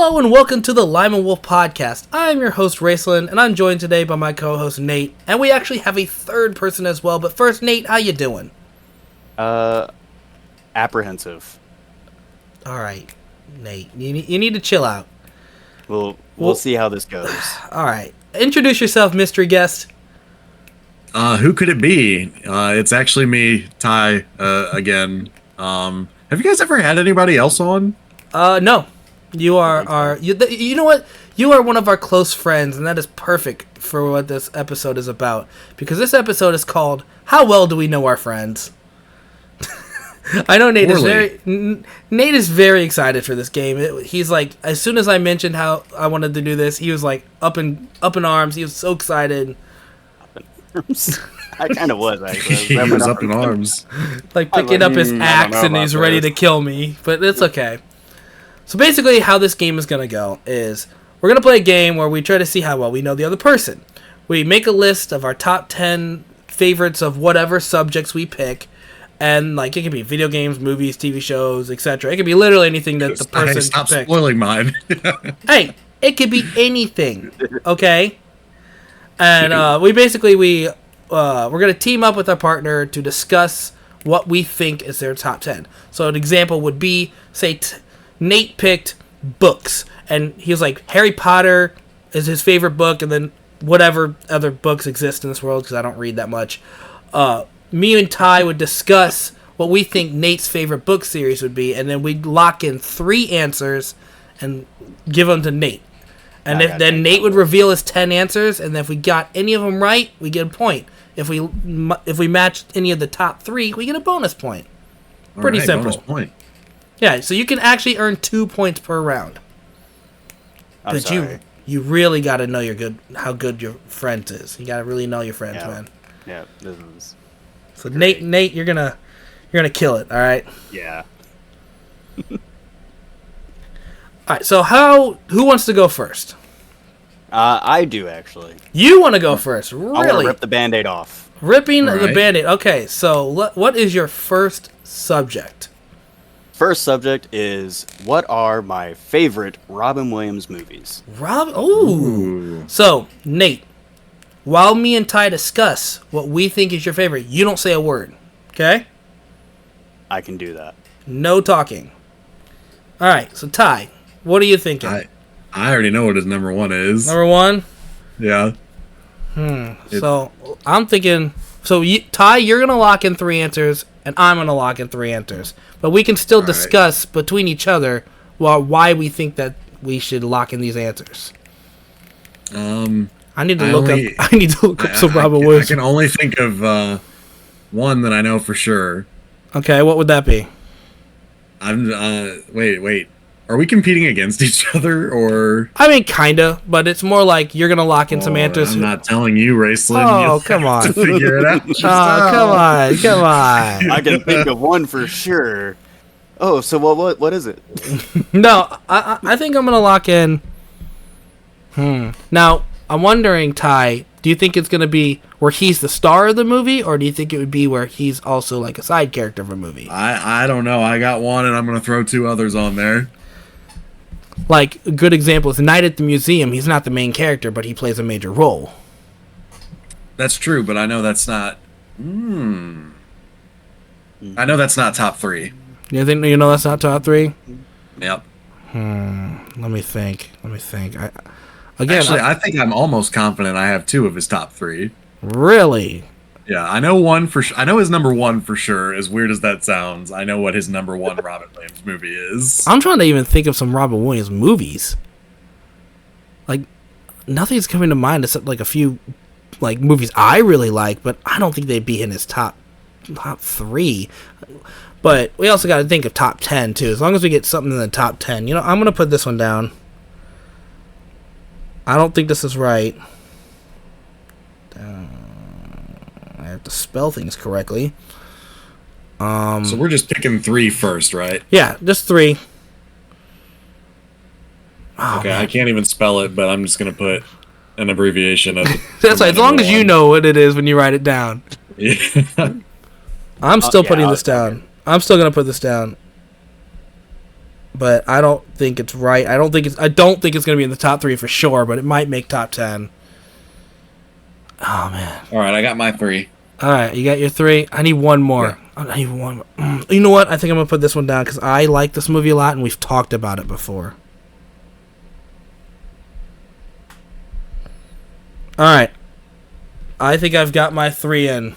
Hello and welcome to the Lyman Wolf Podcast. I am your host, Raceland, and I'm joined today by my co-host, Nate. And we actually have a third person as well, but first, Nate, how you doing? Apprehensive. Alright, Nate, you need to chill out. We'll see how this goes. Alright, introduce yourself, mystery guest. Who could it be? It's actually me, Ty, again. Have you guys ever had anybody else on? No. You are you know what? You are one of our close friends, and that is perfect for what this episode is about. Because this episode is called "How Well Do We Know Our Friends?" I know Nate is very excited for this game. He's like, as soon as I mentioned how I wanted to do this, he was like up in arms. He was so excited. I kind of was, actually. He was up in arms. Like picking up his axe and he's ready to kill me. But it's okay. So basically how this game is going to go is we're going to play a game where we try to see how well we know the other person. We make a list of our top 10 favorites of whatever subjects we pick. And like it could be video games, movies, TV shows, etc. It could be literally anything that the person Stop picked. spoiling mine. Hey, it could be anything. Okay? And we're going to team up with our partner to discuss what we think is their top 10. So an example would be, say, Nate picked books, and he was like, Harry Potter is his favorite book, and then whatever other books exist in this world, because I don't read that much. Me and Ty would discuss what we think Nate's favorite book series would be, and then we'd lock in 3 answers and give them to Nate. And then Nate would reveal his 10 answers, and then if we got any of them right, we get a point. If we matched any of the top 3, we get a bonus point. Pretty simple. Bonus point. Yeah, so you can actually earn 2 points per round. But you really got to know how good your friend is. You got to really know your friends, man. Yeah, this is. So great. Nate, you're gonna kill it. All right. Yeah. All right. So who wants to go first? I do actually. You want to go first? Really? I want to rip the Band-Aid off. Ripping the Band-Aid. Okay. So what is your first subject? First subject is, what are my favorite Robin Williams movies? Ooh. So, Nate, while me and Ty discuss what we think is your favorite, you don't say a word. Okay? I can do that. No talking. All right. So, Ty, what are you thinking? I already know what his number 1 is. Number 1? Yeah. So, I'm thinking... So, Ty, you're going to lock in 3 answers, and I'm going to lock in 3 answers. But we can still discuss between each other why we think that we should lock in these answers. I need to look up some Robin Williams. I can only think of one that I know for sure. Okay, what would that be? Wait. Are we competing against each other, or? I mean, kinda, but it's more like you're gonna lock in some answers. I'm not telling you, Raceland. Oh, come on. To figure it out. Come on. I can think of one for sure. Oh, so what is it? No, I think I'm gonna lock in. Now, I'm wondering, Ty, do you think it's gonna be where he's the star of the movie, or do you think it would be where he's also like a side character of a movie? I don't know. I got one, and I'm gonna throw 2 others on there. Like, a good example is Night at the Museum. He's not the main character, but he plays a major role. That's true, but I know that's not... I know that's not top 3. You know that's not top 3? Yep. Let me think. I think I'm almost confident I have 2 of his top 3. Really? Yeah, I know I know his number 1 for sure. As weird as that sounds, I know what his number 1 Robin Williams movie is. I'm trying to even think of some Robin Williams movies. Like, nothing's coming to mind except like a few like movies I really like, but I don't think they'd be in his top 3. But we also got to think of top 10 too. As long as we get something in the top 10, I'm gonna put this one down. I don't think this is right. I have to spell things correctly. So we're just picking 3 first, right? Yeah, just 3. Okay, man. I can't even spell it, but I'm just gonna put an abbreviation of it. That's right, as long as you know what it is when you write it down. Yeah. I'm still putting this down. I'm still gonna put this down. but I don't think it's right. I don't think it's going to be in the top 3 for sure, but it might make top 10. Oh man. All right, I got my 3. All right, you got your 3. I need one more. Yeah. I need one more. You know what? I think I'm going to put this one down because I like this movie a lot and we've talked about it before. All right. I think I've got my 3 in.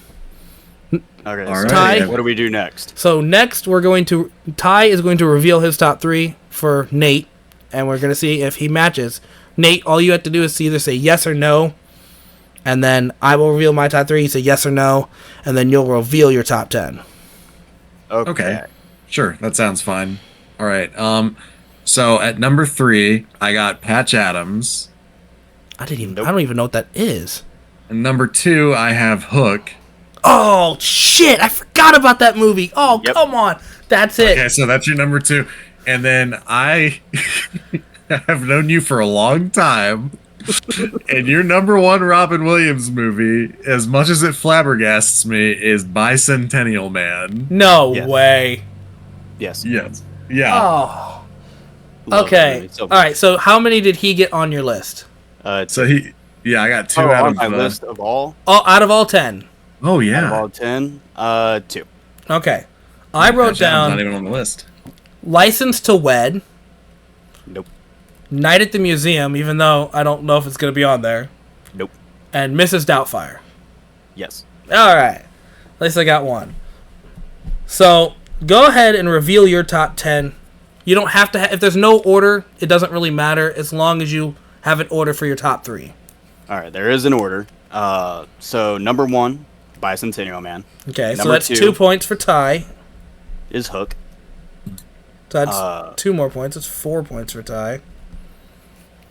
Okay, All so right. Ty? what do we do next? So next Ty is going to reveal his top 3 for Nate, and we're going to see if he matches. Nate, all you have to do is either say yes or no, and then I will reveal my top 3, you say yes or no, and then you'll reveal your top 10. Okay. Sure, that sounds fine. All right. So at number 3, I got Patch Adams. I don't even know what that is. And number 2, I have Hook. Oh, shit, I forgot about that movie. Oh, Yep. come on. That's it. Okay, so that's your number 2. And then I have known you for a long time. And your number 1 Robin Williams movie, as much as it flabbergasts me, is Bicentennial Man. No Yes. way. Yes. Yes. Yeah. Oh. Love that Okay. movie so All right, so how many did he get on your list? much. So I got 2 Oh, out on of my list of all, Out of all 10. Oh out of yeah. all 10, 2. Okay. I wrote Patch Adams not down even on the list. License to Wed, Nope. Night at the Museum, even though I don't know if it's going to be on there, Nope. and Mrs. Doubtfire. Yes. All right. At least I got one. So go ahead and reveal your top 10. You don't have to if there's no order, it doesn't really matter as long as you have an order for your top 3. All right, there is an order. So number 1, Bicentennial Man, Okay, so Number that's 2. 2 points for Ty. is Hook. So that's 2 more points. It's 4 points for Ty.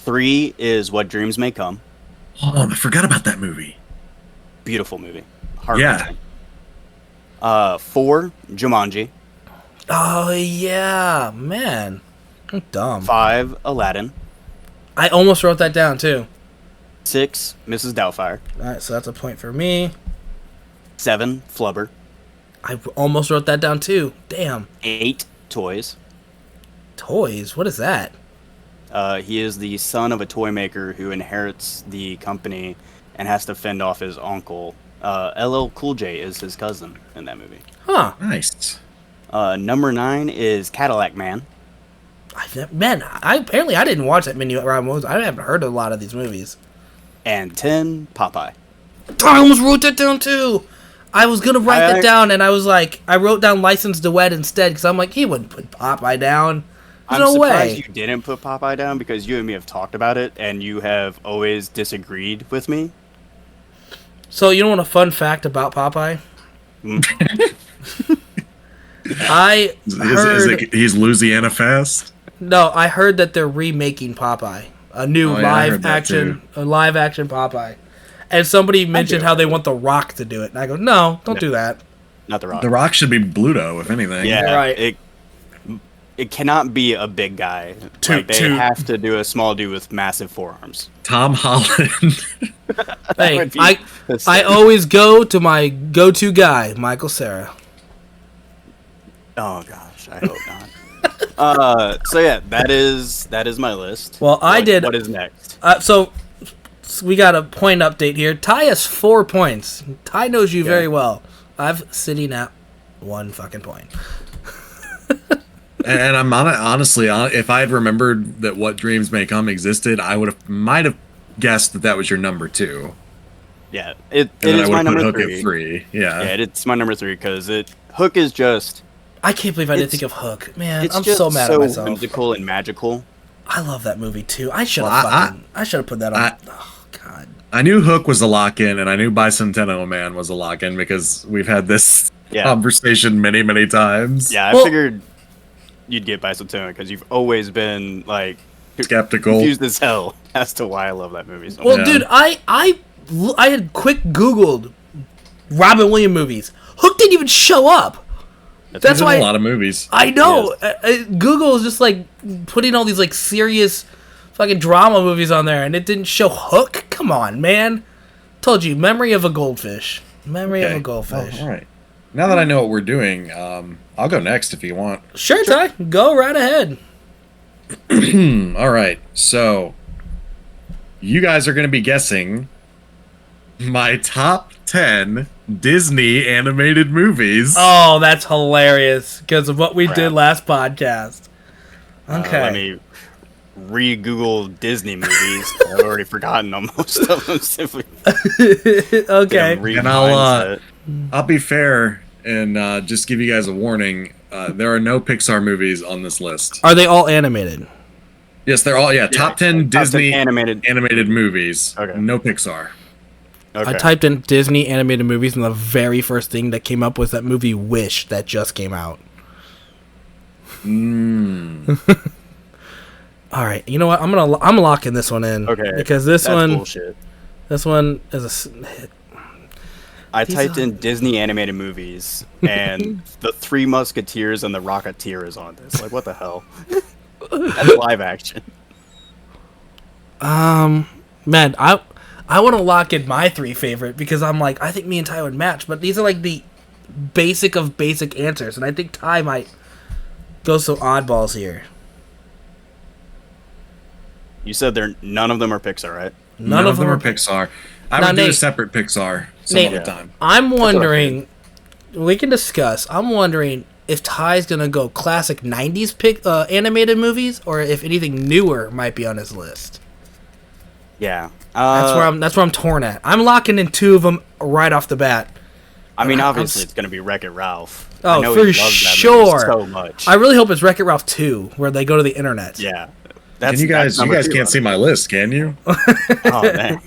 3 is What Dreams May Come. Oh, I forgot about that movie. Beautiful movie. Yeah. Heart-wrenching. 4, Jumanji. Oh, yeah. Man. I'm dumb. 5, Aladdin. I almost wrote that down, too. 6, Mrs. Doubtfire. All right, so that's a point for me. 7, Flubber. I almost wrote that down, too. Damn. 8, Toys. Toys? What is that? He is the son of a toy maker who inherits the company and has to fend off his uncle. LL Cool J is his cousin in that movie. Huh. Nice. Number 9 is Cadillac Man. I didn't watch that many Robin Williams. I haven't heard of a lot of these movies. And 10, Popeye. I almost wrote that down too. I was gonna write that down, and I was like, I wrote down License to Wed instead because I'm like, he wouldn't put Popeye down. There's I'm no surprised way. you didn't put Popeye down because you and me have talked about it and you have always disagreed with me. So you know what a fun fact about Popeye? Mm. I heard He's Louisiana Fast? I heard that they're remaking Popeye, a new Oh, yeah, I heard that live action Popeye, and somebody mentioned how they want The Rock to do it, and I go, no, don't do that. Not The Rock. The Rock should be Bluto, if anything. Yeah, Right. It cannot be a big guy. Toot, They toot. have to do a small dude with massive forearms. Tom Holland. Hey, would be I pathetic. always go to my go-to guy, Michael Cera. Oh gosh, I hope not. So yeah, that is my list. Well, I did- What is next? So we got a point update here. Ty has 4 points. Ty knows you very well. I'm sitting at 1 fucking point. And I'm honestly, if I had remembered that What Dreams May Come existed, I might have guessed that was your number 2. Yeah, it And then I is would my have put number Hook 3. at 3. Yeah. Yeah, it's my number 3 because Hook is just. I can't believe I didn't It's- think of Hook. Man, It's I'm just so mad at myself. whimsical and magical. I love that movie too. I should Well, have I should have put that on. Oh god. I knew Hook was a lock-in, and I knew Bicentennial Man was a lock-in because we've had this conversation many, many times. Yeah, I Well- figured you'd get Bicentennial because you've always been like Skeptical. confused as hell as to why I love that movie so Well, much. Yeah. dude, I had quick Googled Robin Williams movies. Hook didn't even show up. That's He's in why a lot of movies. I know. Google is just like putting all these like serious fucking drama movies on there, and it didn't show Hook. Come on, man. Told you, Memory of a Goldfish. Memory of a Goldfish. Oh, all right. Now that I know what we're doing, I'll go next if you want. Sure, Ty. Go right ahead. All right, so you guys are going to be guessing my top 10 Disney animated movies. Oh, that's hilarious because of what we Crap. did last podcast. Okay. Let me re-Google Disney movies. I've already forgotten on most of them. Simply Okay. And I'll be fair and just give you guys a warning. There are no Pixar movies on this list. Are they all animated? Yes, they're all top 10 Disney animated. movies. Okay. No Pixar. Okay. I typed in Disney animated movies, and the very first thing that came up was that movie Wish that just came out. All right, you know what? I'm locking this one in. Okay. Because this That's one bullshit. is a hit. I These typed are- in Disney animated movies, and the Three Musketeers and the Rocketeer is on this. Like, what the hell? That's live action. Man, I want to lock in my 3 favorite because I'm like, I think me and Ty would match, but these are like the basic of basic answers, and I think Ty might go some oddballs here. You said none of them are Pixar, right? None of them are Pixar. I Now, would do a Nate- separate Pixar some Nate- other time. I'm wondering, we can discuss. I'm wondering if Ty's gonna go classic '90s animated movies, or if anything newer might be on his list. Yeah. That's where I'm torn at. I'm locking in 2 of them right off the bat. I mean, I'm obviously, s- it's going to be Wreck-It Ralph. Oh, I know for he loves that sure. movie so much. I really hope it's Wreck-It Ralph 2, where they go to the internet. Yeah. Can you guys can't see my list, can you? Oh, man.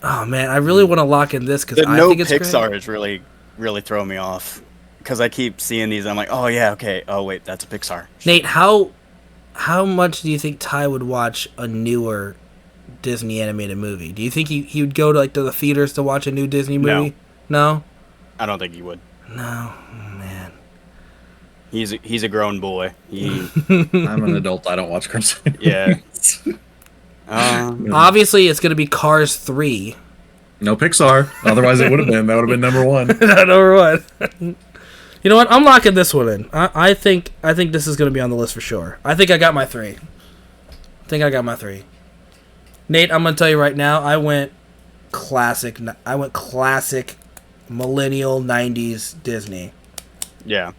Oh man, I really want to lock in this because The I no think it's Pixar great. is really throwing me off. Because I keep seeing these, I'm like, oh, yeah, okay. Oh, wait, that's a Pixar. Nate, how much do you think Ty would watch a newer Disney animated movie? Do you think he would go to like to the theaters to watch a new Disney movie? No. I don't think he would. No, man. He's a grown boy. He, I'm an adult. I don't watch cartoons. yeah. Obviously, it's gonna be Cars 3. No Pixar. Otherwise, it would have been. That would have been number one. Number one. You know what? I'm locking this one in. I think this is gonna be on the list for sure. I think I got my 3. Nate, I'm gonna tell you right now. I went classic millennial '90s Disney. Yeah.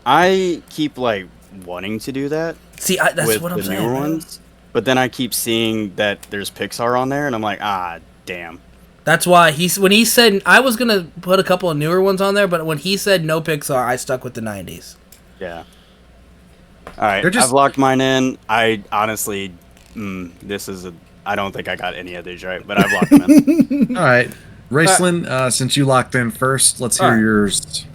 I keep, like, wanting to do that See, that's with what I'm the saying. newer man. ones. But then I keep seeing that there's Pixar on there, and I'm like, ah, damn. That's why when he said I was gonna put a couple of newer ones on there, but when he said no Pixar, I stuck with the '90s. Yeah. All right, They're just- I've locked mine in. I honestly, I don't think I got any of these right, but I've locked them in. All right. Raceland, since you locked in first, let's hear All right. yours.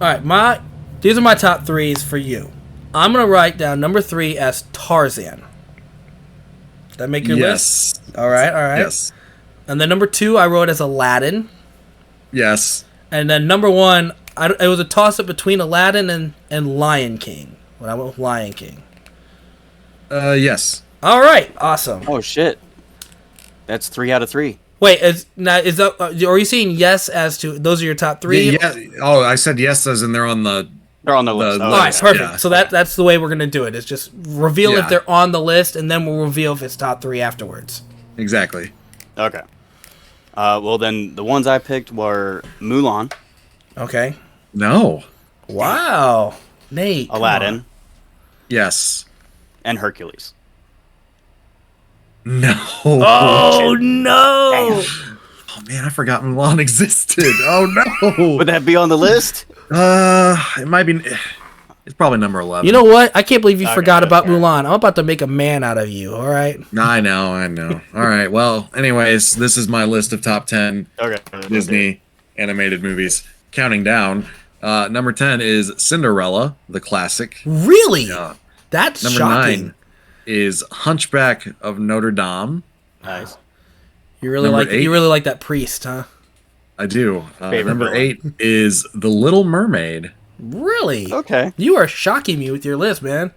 All right, these are my top 3s for you. I'm gonna write down number 3 as Tarzan. That make your list? Yes. All right. Yes. And then number 2, I wrote as Aladdin. Yes. And then number 1, it was a toss up between Aladdin and Lion King. When I went with Lion King. Yes. All right, awesome. Oh shit, that's 3 out of 3. Wait, is that? Are you saying yes as to those are your top 3? Yeah. Oh, I said yes as in they're on the. They're on the list. The Oh, All right, list, perfect. yeah. So that's the way we're gonna do it. Is just reveal Yeah. if they're on the list, and then we'll reveal if it's top 3 afterwards. Exactly. Okay. Well, then the ones I picked were Mulan, Okay. No. Wow, Nate. come Aladdin, on. Yes. and Hercules. No. Oh no! Oh, man, I forgot Mulan existed. Oh no. Would that be on the list? It might be. It's probably number 11. You know what? I can't believe you Okay, forgot about okay. Mulan. I'm about to make a man out of you. All right. I know. All right. Well, anyways, this is my list of top 10 Okay. Disney animated movies. Counting down. Number 10 is Cinderella, the classic. Really? Uh, That's number shocking. 9 is Hunchback of Notre Dame. Nice. You really Number 8. you really like that priest, huh? I do. Favorite Number villain. 8 is The Little Mermaid. Really? Okay. You are shocking me with your list, man.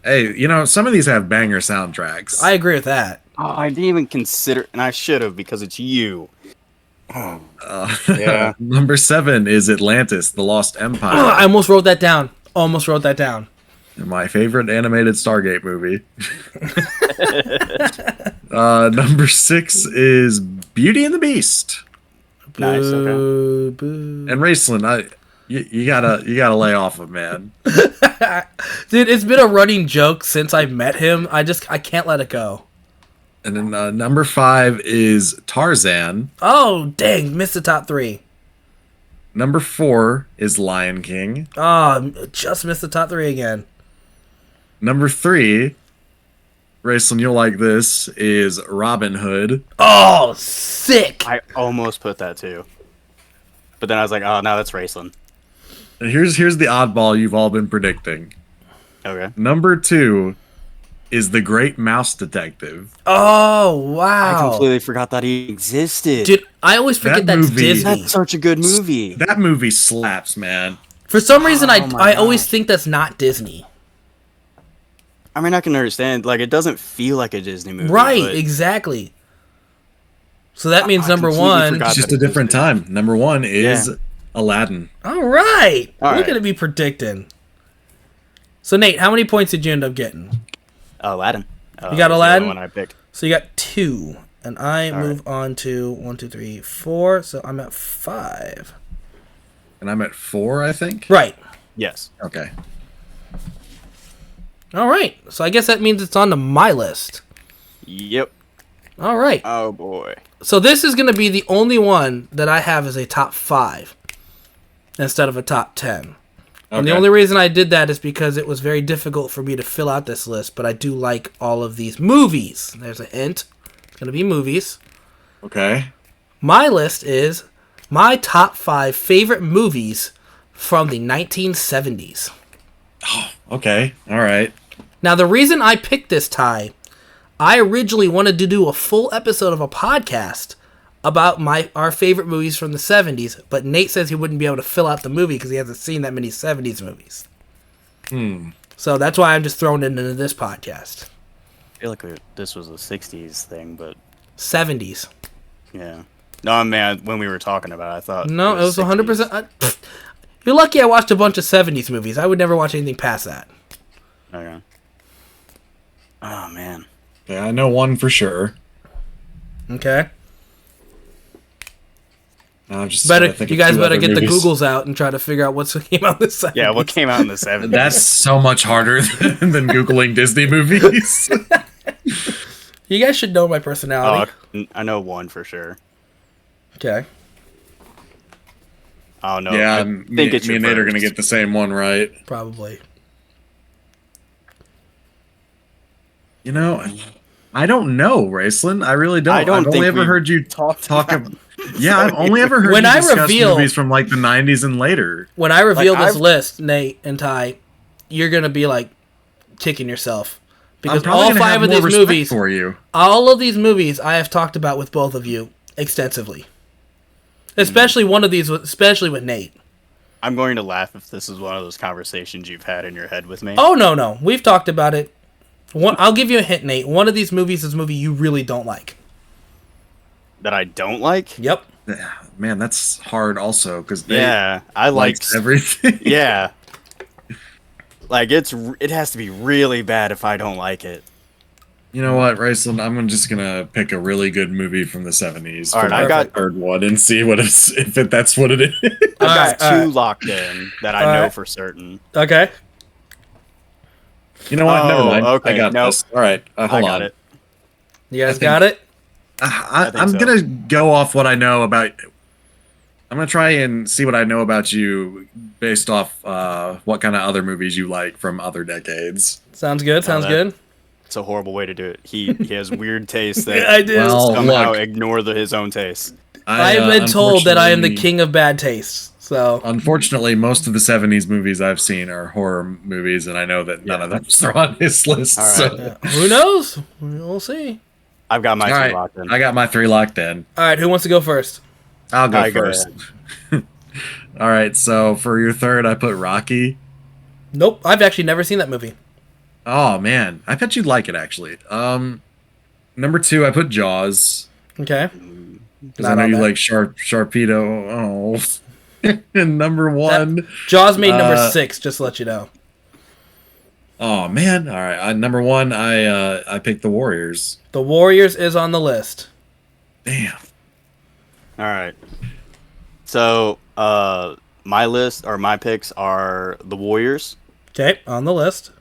Hey, some of these have banger soundtracks. I agree with that. Oh, I didn't even consider, and I should have because it's you. Yeah. Number 7 is Atlantis, The Lost Empire. I almost wrote that down. My favorite animated Stargate movie. Number 6 is Beauty and the Beast. Nice, okay. Boo, boo. And Raceland, you gotta lay off him, man. Dude, it's been a running joke since I met him. I can't let it go. And then number 5 is Tarzan. Oh, dang, missed the top 3. Number 4 is Lion King. Oh, just missed the top 3 again. Number 3, Raceland, you'll like this, is Robin Hood. Oh, sick. I almost put that too. But then I was like, oh, no, that's Raceland. And here's the oddball you've all been predicting. Okay. Number 2 is The Great Mouse Detective. Oh, wow. I completely forgot that he existed. Dude, I always forget That that's movie- Disney. That's such a good movie. That movie slaps, man. For some reason, Oh my I always God. think that's not Disney. I mean, I can understand. Like, it doesn't feel like a Disney movie. Right, but exactly. So that means I number completely 1. forgot. It's just that a different existed. time. Number 1 is Yeah. Aladdin. All right. All Look right. at it be predicting. So, Nate, how many points did you end up getting? Aladdin. You got was the Aladdin? only one I picked. So you got 2. And I All move on to 1, 2, 3, 4. So I'm at 5. And I'm at 4, I think. Right. Yes. Okay. All right. So I guess that means it's on to my list. Yep. All right. Oh, boy. So this is going to be the only one that I have as a top 5 instead of a top 10. And the Okay. only reason I did that is because it was very difficult for me to fill out this list, but I do like all of these movies. There's a hint. It's going to be movies. Okay. My list is my top 5 favorite movies from the 1970s. Okay. All right. Now, the reason I picked this, Ty, I originally wanted to do a full episode of a podcast about our favorite movies from the 70s, but Nate says he wouldn't be able to fill out the movie because he hasn't seen that many 70s movies. So that's why I'm just throwing it into this podcast. I feel like this was a 60s thing, but 70s. yeah. No, man, when we were talking about it, I thought. No, it was 60s. 100%. You're lucky I watched a bunch of 70s movies. I would never watch anything past that. Okay. Oh, man. Yeah, I know one for sure. Okay? I'm just Better, trying to think you of guys 2 better other get the movies. Googles out and try to figure out what's came out this 70s. Yeah, what came out in the 70s? That's so much harder than Googling Disney movies. You guys should know my personality. I know one for sure. Okay. Oh, no. yeah, I me, think it's me your and Nate are going to first. get the same one right. Probably. You know, I don't know, Raceland. I really don't. I don't I've only think ever we heard you talked talk about about. Yeah, I've only ever heard When you I discuss reveal- movies from like the 90s and later. When I reveal Like, this I've- list, Nate and Ty, you're gonna be like kicking yourself I'm because probably all gonna 5 have of more these respect movies, for you. all of these movies, I have talked about with both of you extensively. Especially one of these, especially with Nate. I'm going to laugh if this is one of those conversations you've had in your head with me. Oh no, we've talked about it. I'll give you a hint, Nate. One of these movies is a movie you really don't like. That I don't like? Yep. Man, that's hard also because they Yeah, I like. likes everything. Yeah. Like, it has to be really bad if I don't like it. You know what, Raceland? I'm just gonna pick a really good movie from the 70s. All for right, my I got- third one and see what it's if that's what it is. I've got Alright, two alright. locked in that I know Alright. for certain. Okay. You know what? Never Oh, mind. okay, I got nope. this. All right, I hold got on. it. You guys think- got it? think I'm so. gonna go off what I know about. I'm gonna try and see what I know about you based off what kind of other movies you like from other decades. Sounds good. Sounds that- good. It's a horrible way to do it. He has weird tastes that I do. Well, somehow look. ignore his own tastes. I've been told that I am the unfortunately- king of bad tastes. So Unfortunately, most of the 70s movies I've seen are horror movies, and I know that none of them are on his list. All right. So. who knows? We'll see. I've got my All two right, locked in. I got my 3 locked in. All right, who wants to go first? I'll go All right, go first. All right, so for your third, I put Rocky. Nope, I've actually never seen that movie. Oh man, I bet you'd like it actually. Number 2, I put Jaws Okay. because I Not know on you that. like Sharpedo. Oh, and number 1, Jaws made number Uh, 6, just to let you know. Oh man! All right, number one, I picked the Warriors. The Warriors is on the list. Damn. All right. So, my list or my picks are the Warriors, Okay, on the list.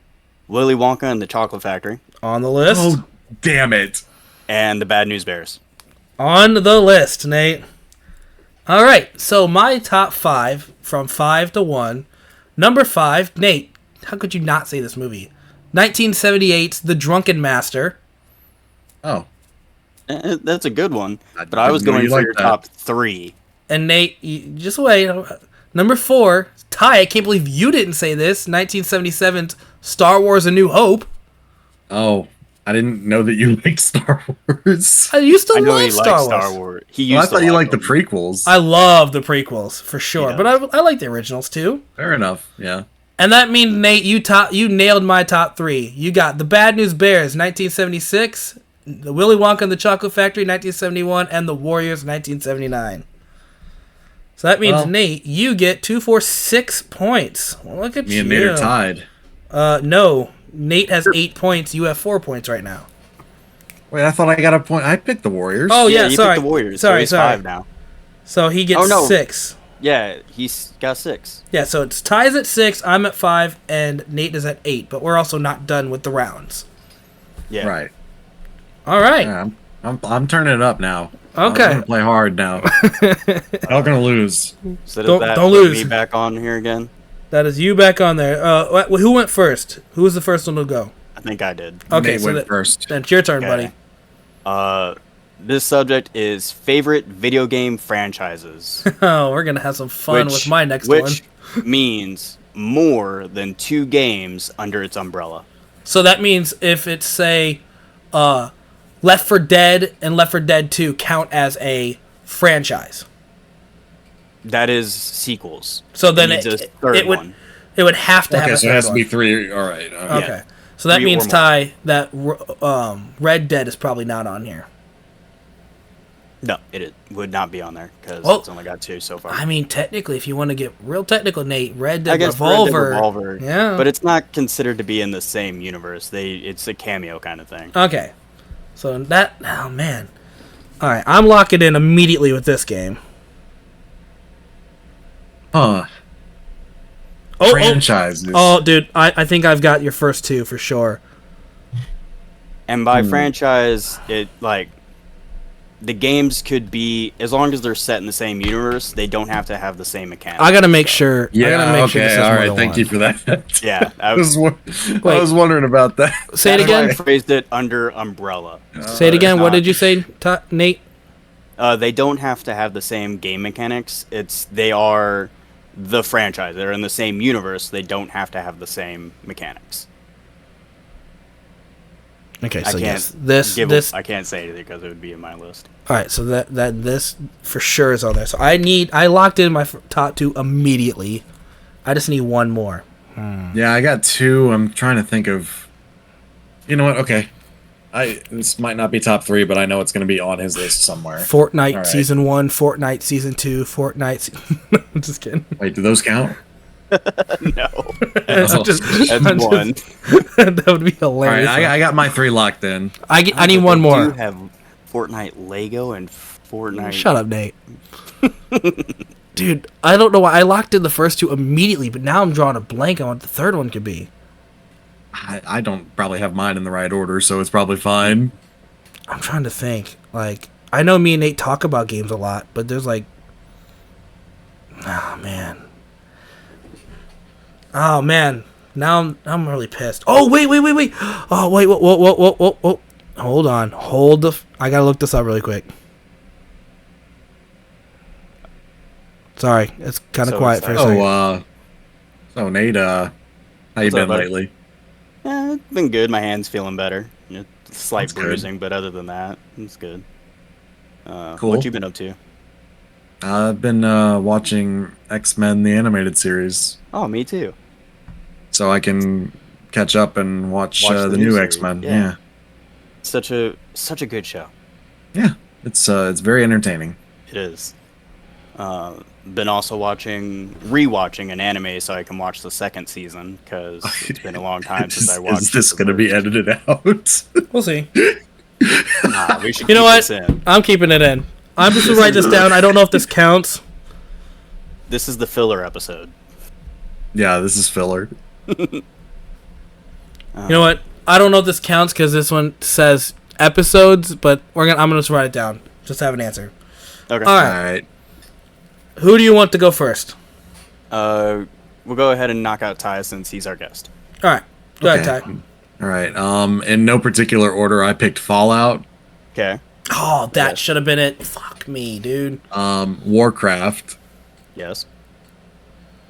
Willy Wonka and the Chocolate Factory, On the list. Oh, damn it! and the Bad News Bears. On the list, Nate. All right, so my top 5 from 5 to 1. Number 5, Nate. How could you not say this movie? 1978's The Drunken Master. Oh, That's a good one, I but I was didn't know going you for liked your that. top 3. And Nate, just wait. Number 4, Ty. I can't believe you didn't say this. 1977's Star Wars: A New Hope. oh, I didn't know that you liked Star Wars. I used to I know love he likes Star Star Wars. Wars. He Well, I used to thought you like liked the them. prequels. I love the prequels for sure, Yeah. but I like the originals too. Fair enough. Yeah. And that means Nate, you nailed my top 3. You got the Bad News Bears, 1976, the Willy Wonka and the Chocolate Factory, 1971, and the Warriors, 1979. So that means Well- Nate, you get 2 for 6 points. Well, look at Me you. and Nate are tied. No, Nate has 8 points. You have 4 points right now. Wait, I thought I got a point. I picked the Warriors. Oh yeah, you sorry. picked the Warriors. Sorry, so he's sorry. 5 now. So he gets Oh, no. 6. Yeah, he's got 6. Yeah, so it's ties at 6, I'm at 5, and Nate is at 8. But we're also not done with the rounds. Yeah. Right. All right. Yeah, I'm turning it up now. Okay. I'm gonna play hard now. I'm gonna lose. So Don't- does that don't put lose. me back on here again? That is you back on there. Who went first? Who was the first one to go? I think I did. Okay, Nate so went that, first. then it's your turn, Okay. buddy. This subject is favorite video game franchises, Oh, we're gonna have some fun with my next which one. means more than 2 games under its umbrella. So that means if it's say, Left 4 Dead and Left 4 Dead 2 count as a franchise. That is sequels. So then needs it a third would one. it would have to have Okay, a so it third has to one. be 3. All right. Okay. Yeah. So that 3 means or more. Ty that Red Dead is probably not on here. No, it would not be on there because Well, it's only got 2 so far. I mean, technically, if you want to get real technical, Nate, Red I Dead guess Revolver. Revolver, Yeah. but it's not considered to be in the same universe. It's a cameo kind of thing. Okay. So that, oh man. Alright, I'm locking in immediately with this game. Huh. Oh, Franchises. oh, dude, I think I've got your first 2 for sure. And by franchise, it like the games could be, as long as they're set in the same universe, they don't have to have the same mechanics. I gotta make sure. I Yeah. gotta make sure this Okay. has All more right. than Thank one. you for that. Yeah, I was wondering about that. Say it that's why I again. phrased it under umbrella. Say it again. What not- did you say, Nate? They don't have to have the same game mechanics. They are the franchise. They're in the same universe. They don't have to have the same mechanics. Okay, I so can't yes, this. I can't say anything because it would be in my list. All right, so that this for sure is on there. So I locked in my top 2 immediately. I just need one more. Yeah, I got 2. I'm trying to think of. You know what? Okay. This might not be top 3, but I know it's going to be on his list somewhere. Fortnite All right. Season 1, Fortnite Season 2, I'm just kidding. Wait, do those count? No, I'm Oh. just- that's I'm just- one. that would be All right, hilarious. I got my 3 locked in. I need But one they more. do have Fortnite Lego and Fortnite. Shut up, Nate. Dude, I don't know why I locked in the first 2 immediately, but now I'm drawing a blank on what the third one could be. I don't probably have mine in the right order, so it's probably fine. I'm trying to think. Like, I know me and Nate talk about games a lot, but there's like, oh man, now I'm really pissed. Oh wait. Oh wait, whoa. Hold on, I gotta look this up really quick. Sorry, it's kind of So quiet it's for a like- second. So Nate, how you What's up, been buddy? lately? It's been good. My hand's feeling better. Slight That's good. bruising, but other than that, it's good. Cool. What you been up to? I've been watching X-Men the animated series, Oh, me too. so I can catch up and watch, Watch the, the new new series, X-Men. yeah. Yeah, Such a good show. yeah. It's very entertaining. It is. Been also rewatching an anime so I can watch the second season because it's been a long time since I watched. Is this the going to be first. edited out? We'll see. Nah, we should You know keep what? this in. I'm keeping it in. I'm just gonna write this down. I don't know if this counts. This is the filler episode. Yeah, this is filler. You know what? I don't know if this counts because this one says episodes, but I'm gonna just write it down. Just have an answer. Okay. All All right. right. Who do you want to go first? We'll go ahead and knock out Ty since he's our guest. All right. Go Okay. ahead, Ty. All right. In no particular order, I picked Fallout, Okay. Oh, that Yes. should have been it. Fuck me, dude. Warcraft, Yes.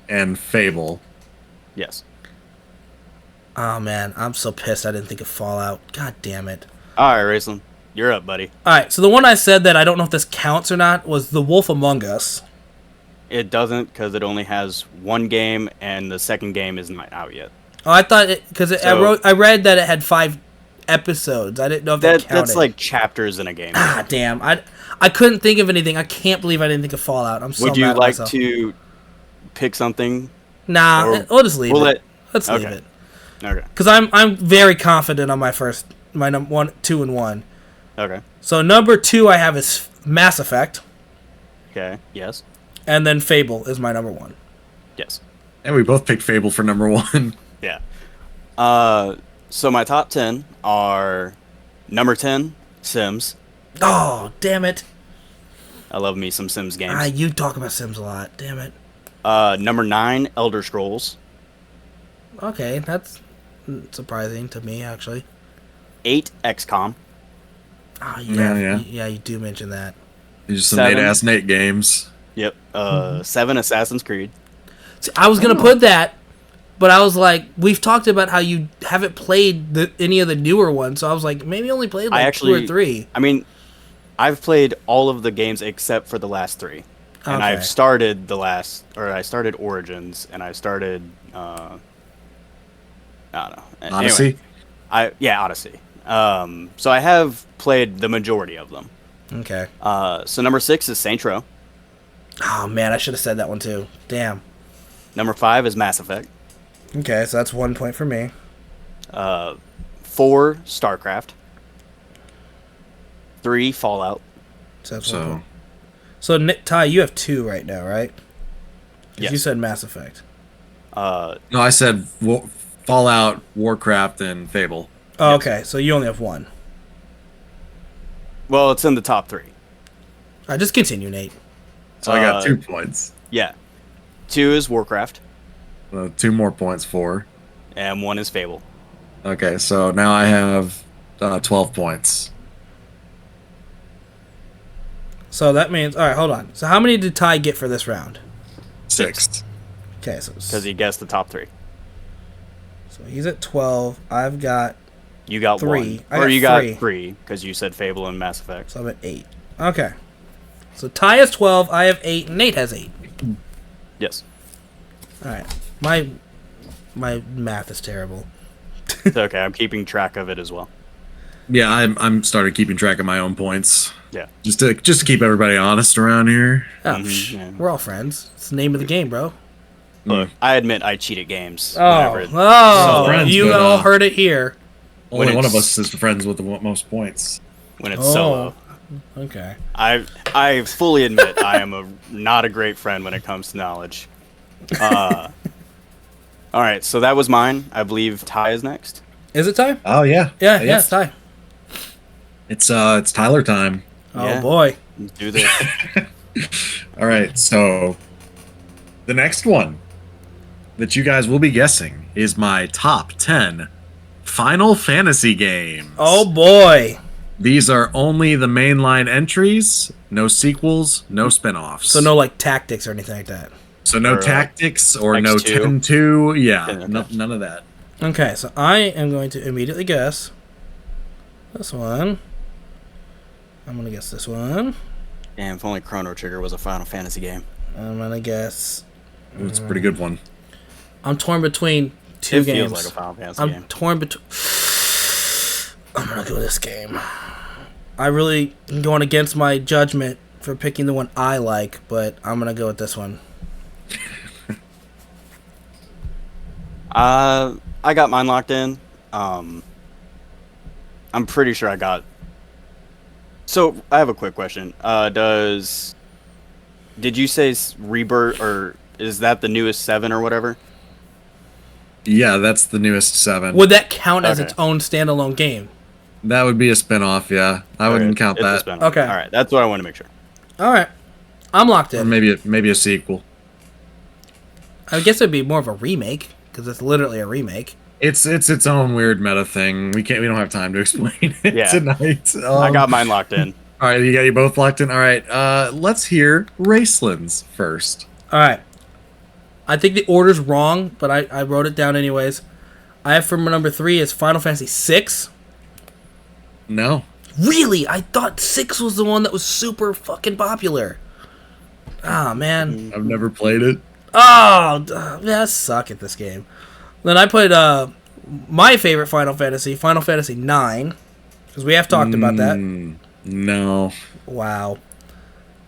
and Fable. Yes. Oh man, I'm so pissed. I didn't think of Fallout. God damn it. All right, Raceland, you're up, buddy. All right. So the one I said that I don't know if this counts or not was The Wolf Among Us. It doesn't because it only has one game and the second game is not out yet. Oh, I thought it because So- I read that it had 5 episodes. I didn't know if that counted. That's like chapters in a game. Ah, damn. I couldn't think of anything. I can't believe I didn't think of Fallout. I'm so Would you mad at like myself. to pick something? Nah, or- we'll just leave we'll it. Let's leave okay. it. Okay. Because I'm very confident on my number 1, 2, and 1. Okay. So number 2 I have is Mass Effect, Okay. Yes. and then Fable is my number 1. Yes. And we both picked Fable for number 1. Yeah. So my top 10 are number 10, Sims. Oh, damn it. I love me some Sims games. You talk about Sims a lot. Damn it. Number 9, Elder Scrolls. Okay, that's surprising to me, actually. 8, XCOM. Oh, Yeah. you do mention that. These are some 7. Nate-ass Nate games. Yep. 7, Assassin's Creed. See, I was going to put that, but I was like, we've talked about how you haven't played any of the newer ones, so I was like, maybe only played like 2 or 3. I mean, I've played all of the games except for the last 3. And Okay. I've started I started Origins, and I started, I don't know. Odyssey? Anyway, Odyssey. So I have played the majority of them. Okay. So number 6 is Saints Row. Oh, man, I should have said that one, too. Damn. Number 5 is Mass Effect. Okay, so that's 1 point for me. 4, StarCraft. 3, Fallout. So that's 1 So, point. So, Ty, you have 2 right now, right? 'Cause Yes. You said Mass Effect. no, I said Fallout, Warcraft, and Fable. Oh, Yes. okay, so you only have 1. Well, it's in the top 3. All right, just continue, Nate. So I got 2 points. Yeah. 2 is Warcraft, 2 more points, 4. and 1 is Fable. Okay, so now I have 12 points. So that means, all right, hold on. So how many did Ty get for this round? 6. Okay, so Because he guessed the top 3. so he's at 12. I've got, You got 3. 1. I Or got you 3. got 3, because you said Fable and Mass Effect. so I'm at 8. Okay. So Ty has 12, I have 8, and Nate has 8. Yes. All right. My math is terrible. It's okay. I'm keeping track of it as well. Yeah, I'm started keeping track of my own points. Yeah. Just to keep everybody honest around here. Oh, Yeah. we're all friends. It's the name of the game, bro. Look, I admit I cheat at games. Oh, Whenever oh, friends, you but, all heard it here. Only When one of it's- us is friends with the most points. when it's Oh. solo. Okay. I fully admit I am not a great friend when it comes to knowledge. All right, so that was mine. I believe Ty is next. Is it Ty? Oh yeah, Yeah, it's Ty. It's Tyler time. Oh Yeah. boy. Let's do this. All right, so the next one that you guys will be guessing is my top 10 Final Fantasy games. Oh boy. These are only the mainline entries, no sequels, no spin-offs. So no like tactics or anything like that. So no Or, tactics or no X2. 10-2. Yeah, Okay. none of that. Okay, so I am going to immediately guess this one. I'm gonna guess this one. Damn, if only Chrono Trigger was a Final Fantasy game. I'm gonna guess. It's a pretty good one. I'm torn between 2 It games. feels like a Final Fantasy I'm game. torn between. I'm gonna go this game. I really am going against my judgment for picking the one I like, but I'm gonna go with this one. I got mine locked in. I'm pretty sure I got. So I have a quick question. Did you say Rebirth, or is that the newest 7 or whatever? Yeah, that's the newest 7. Would that count as Okay. its own standalone game? That would be a spin-off, yeah. I wouldn't count It's a that. spin-off. Okay. All right, that's what I want to make sure. All right, I'm locked Or in. maybe a sequel. I guess it'd be more of a remake because it's literally a remake. It's its own weird meta thing. We don't have time to explain it Yeah. tonight. I got mine locked in. All right, you got you both locked in. All right, let's hear Racelands first. All right, I think the order's wrong, but I wrote it down anyways. I have for number 3 is Final Fantasy VI. No, Really? I thought 6 was the one that was super fucking popular. Ah, man. I've never played it. Oh, yeah, I suck at this game. Then I put my favorite Final Fantasy IX, because we have talked about that. No, Wow.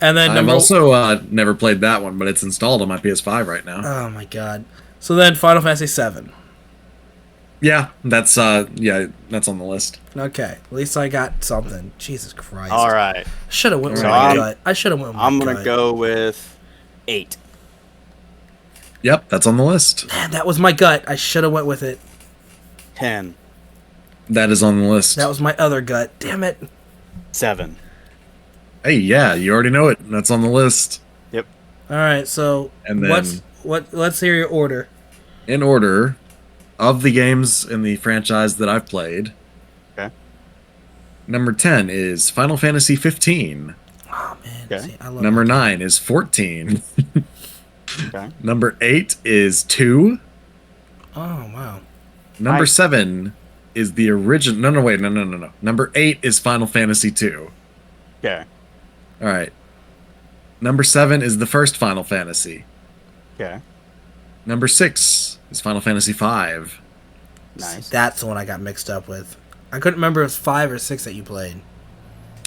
And then I've also never played that one, but it's installed on my PS5 right now. Oh my god. So then Final Fantasy VII. Yeah, that's on the list. Okay, at least I got something. Jesus Christ. All right, Should have went with So my I'm- gut. I should have went with my I'm gonna gut. go with 8. Yep, that's on the list. Man, that was my gut. I should have went with it. 10. That is on the list. That was my other gut. Damn it. 7. Hey, yeah, you already know it. That's on the list. Yep. All right, so And then- let's hear your order. In order of the games in the franchise that I've played, Okay. number 10 is Final Fantasy 15. Oh man. Okay. See, I love Number it. 9 is 14. Okay. Number 8 is 2. Oh wow. Number Nice. 7 is the original. No, wait. No. Number 8 is Final Fantasy 2. Okay. All right. Number 7 is the first Final Fantasy. Okay. Number 6 is Final Fantasy 5. Nice. That's the one I got mixed up with. I couldn't remember if it was 5 or 6 that you played.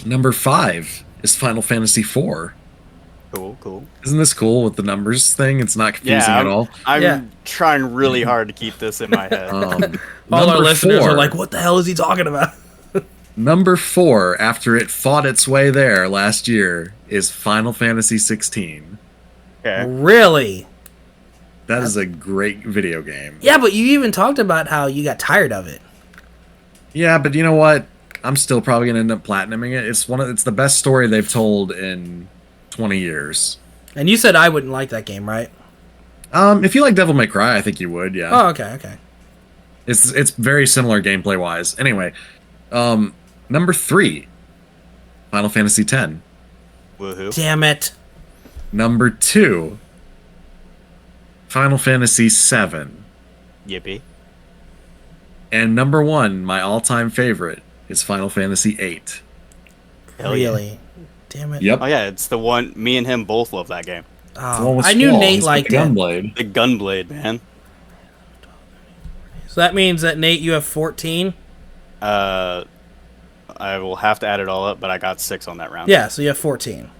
Number 5 is Final Fantasy 4. Cool. Isn't this cool with the numbers thing? It's not confusing Yeah, at all. I'm Yeah. trying really hard to keep this in my head. All our Number listeners 4 are like, "What the hell is he talking about?" Number 4, after it fought its way there last year, is Final Fantasy 16. Okay. Really? That is a great video game. Yeah, but you even talked about how you got tired of it. Yeah, but you know what? I'm still probably gonna end up platinuming it. It's the best story they've told in 20 years. And you said I wouldn't like that game, right? If you like Devil May Cry, I think you would. Yeah, Oh, okay. it's very similar gameplay wise. Anyway, number 3, Final Fantasy X. Woohoo. Damn it. Number 2, Final Fantasy 7. Yippee. And number 1, my all-time favorite, is Final Fantasy 8. Hell yeah. Really? Damn it. Yep. Oh yeah, it's the one. Me and him both love that game. The one Oh, with I knew Squall. Nate He's got liked the it. Gunblade. The Gunblade, man. So that means that, Nate, you have 14? I will have to add it all up, but I got 6 on that round. Yeah, so you have 14.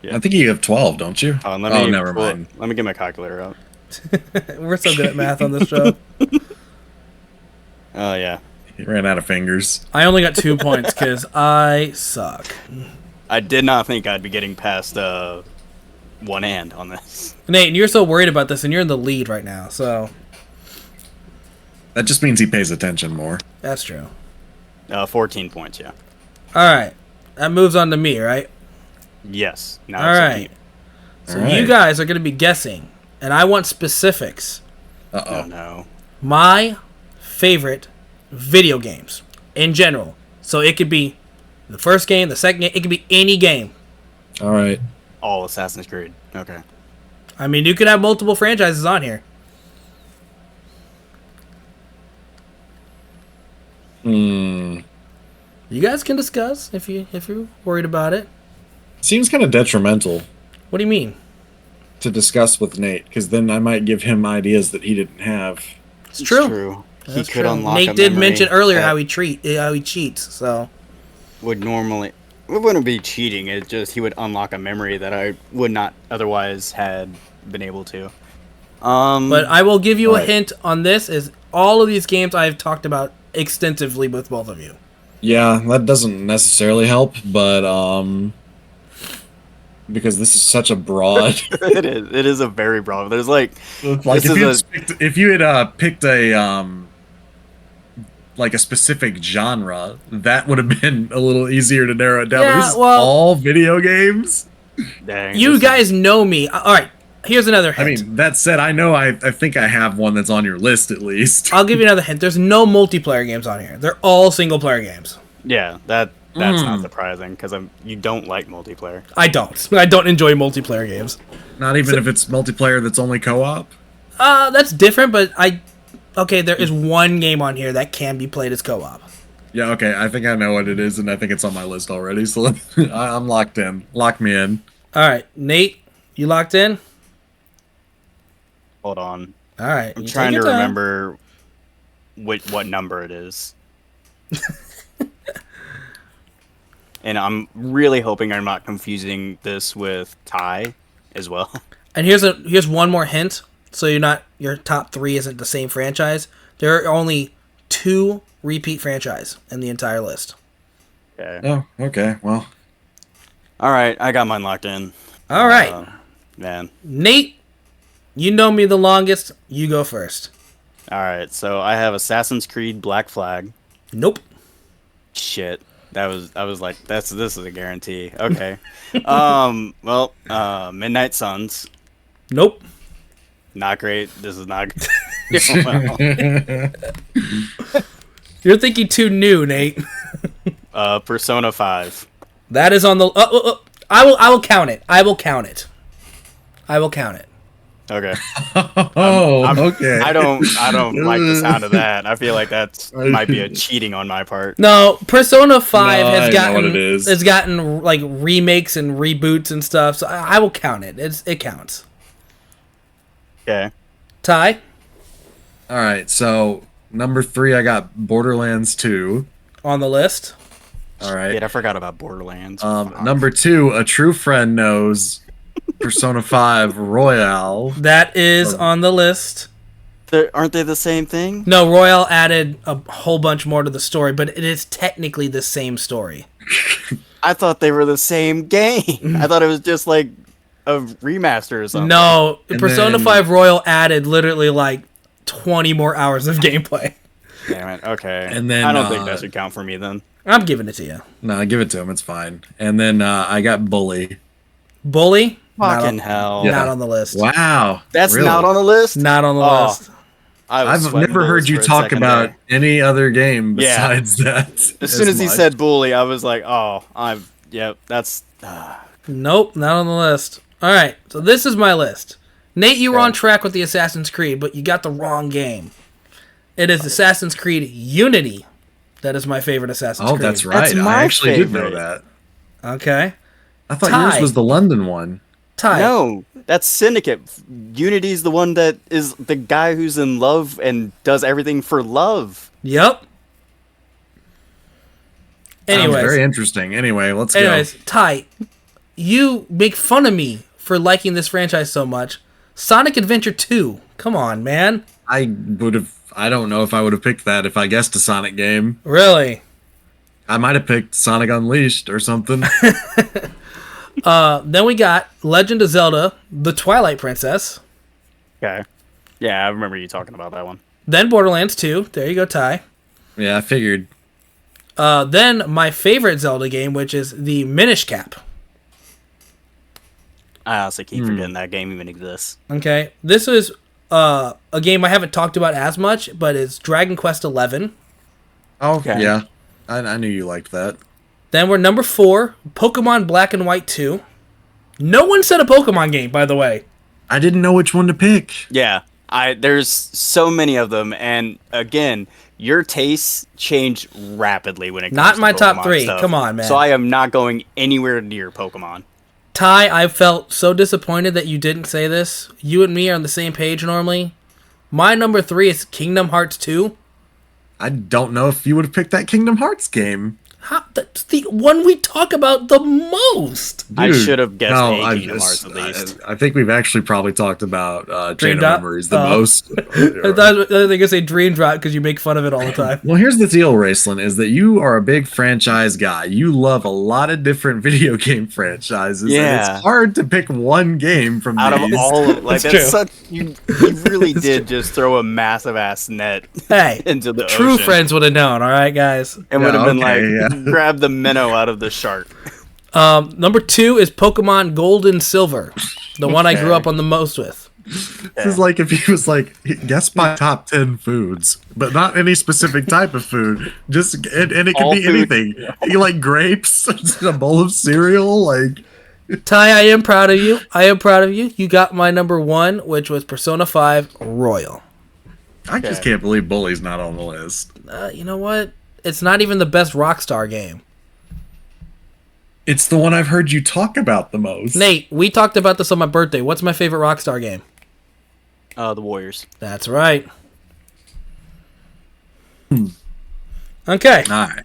Yeah. I think you have 12, don't you? Oh, and let me never mind. Let me get my calculator out. We're so good at math on this show. Oh yeah. He ran out of fingers. I only got 2 points because I suck. I did not think I'd be getting past one hand on this. Nate, and you're so worried about this, and you're in the lead right now, so That just means he pays attention more. that's true. 14 points, yeah. All right. That moves on to me, right? Yes. Now All it's up to right. you. So All right. you guys are going to be guessing, and I want specifics. Oh Uh-oh. no. My favorite video games in general. So it could be the first game, the second game, it could be any game. All right. All Assassin's Creed. Okay. I mean, you could have multiple franchises on here. Hmm. You guys can discuss if you're worried about it. Seems kind of detrimental What do you mean? to discuss with Nate, because then I might give him ideas that he didn't have. It's true. He That's could true. unlock Nate a did memory mention earlier that how he cheats. So would normally wouldn't be cheating. It just he would unlock a memory that I would not otherwise had been able to. But I will give you a Right. hint on this: is all of these games I've talked about extensively with both of you. Yeah, that doesn't necessarily help, but because this is such a broad. It is a very broad. There's like Like This if you had picked a like a specific genre, that would have been a little easier to narrow it down. Yeah, But this is well- all video games. dang, You this guys know me. All right, here's another I hint. mean, that said, I think I have one that's on your list at least. I'll give you another hint. There's no multiplayer games on here. They're all single player games. Yeah, that's not surprising because you don't like multiplayer. I don't. I don't enjoy multiplayer games. Not even if it's multiplayer that's only co-op. That's different, but okay, there is one game on here that can be played as co-op. Yeah, okay, I think I know what it is, and I think it's on my list already. So I'm locked in. Lock me in. All right, Nate, you locked in? Hold on, All right. I'm you trying take to your time. remember what number it is. And I'm really hoping I'm not confusing this with Ty as well. And here's one more hint, so your top 3 isn't the same franchise. There are only 2 repeat franchise in the entire list. Okay. Oh, okay. Well, All right, I got mine locked in. All right, Man. Nate, you know me the longest. You go first. All right, so I have Assassin's Creed Black Flag. Nope. Shit. I was like, this is a guarantee. Okay. Well, Midnight Suns. Nope. Not great. This is not You're thinking too new, Nate. Persona 5. That is on the. I will count it. I will count it. Okay. okay. I don't like the sound of that. I feel like that's might be a cheating on my part. No, Persona 5 No, I has know gotten what it is. has gotten like remakes and reboots and stuff. So I will count it. It counts. Okay. Ty, All right, so number 3, I got Borderlands 2. on the list. All right. Shit, I forgot about Borderlands. Number 2, a true friend knows Persona 5 Royale. That is on the list. Aren't they the same thing? No, Royale added a whole bunch more to the story, but it is technically the same story. I thought they were the same game. I thought it was just like a remaster or something. No, And Persona then- 5 Royal added literally like 20 more hours of gameplay. Damn it. Okay. And then, I don't think that should count for me then. I'm giving it to you. No, give it to him. It's fine. And then I got Bully. Bully, not Fucking on, hell. Yeah. not on the list. Wow. That's really? not on the list? Not on the Oh, list. I was I've sweating never heard bullets you for a talk second about there. any other game Yeah. besides that. As soon as he much. said bully, I was like, oh, yep, that's. Nope, not on the list. All right, so this is my list. Nate, you were Okay. on track with the Assassin's Creed, but you got the wrong game. It is Assassin's Creed Unity. That is my favorite Assassin's Oh, Creed. that's right. That's I my actually did know favorite. that. Okay. I thought Ty. yours was the London one. Ty. No, that's Syndicate. Unity's the one that is the guy who's in love and does everything for love. Yep. Sounds Anyways, very interesting. Anyway, let's anyways, Ty, you make fun of me for liking this franchise so much. Sonic Adventure 2. Come on, man. go. I don't know if I would have picked that if I guessed a Sonic game. Really? I might have picked Sonic Unleashed or something. Then we got Legend of Zelda: The Twilight Princess. Okay. Yeah, I remember you talking about that one. Then Borderlands 2. There you go, Ty. Yeah, I figured. Then my favorite Zelda game, which is the Minish Cap. I honestly keep forgetting that game even exists. Okay, this is a game I haven't talked about as much, but it's Dragon Quest XI. Oh, Okay. yeah. I knew you liked that. Then we're number 4, Pokemon Black and White 2. No one said a Pokemon game, by the way. I didn't know which one to pick. Yeah, there's so many of them, and again, your tastes change rapidly when it comes Not to my top Pokemon 3. stuff. Come on, man. So I am not going anywhere near Pokemon. Ty, I felt so disappointed that you didn't say this. You and me are on the same page normally. My number 3 is Kingdom Hearts 2. I don't know if you would have picked that Kingdom Hearts game. It's the one we talk about the most. I Dude, should have guessed no, A Kingdom Hearts at least. I think we've actually probably talked about Dream Chain of Drop? Memories the Oh. most. I thought they were gonna say Dream Drop because you make fun of it all the time. Well, here's the deal, Raceland, is that you are a big franchise guy. You love a lot of different video game franchises. And Yeah. it's hard to pick one game from Out of these. all of like That's that's true. such you really did just throw a massive ass net Hey, into the true ocean. friends would have known. All right, guys. It would have been okay, like yeah. grab the minnow out of the shark. Number 2 is Pokemon Gold and Silver, the one I grew Okay. up on the most with. This is like if he was like, guess my top 10 foods, but not any specific type of food. Just and it could All be food. anything. You like grapes, a bowl of cereal, like Ty, I am proud of you. I am proud of you. You got my number 1, which was Persona 5 Royal. I just can't believe Bully's not on the list. You know what? It's not even the best Rockstar game. It's the one I've heard you talk about the most. Nate, we talked about this on my birthday. What's my favorite Rockstar game? The Warriors. That's right. Okay. All right.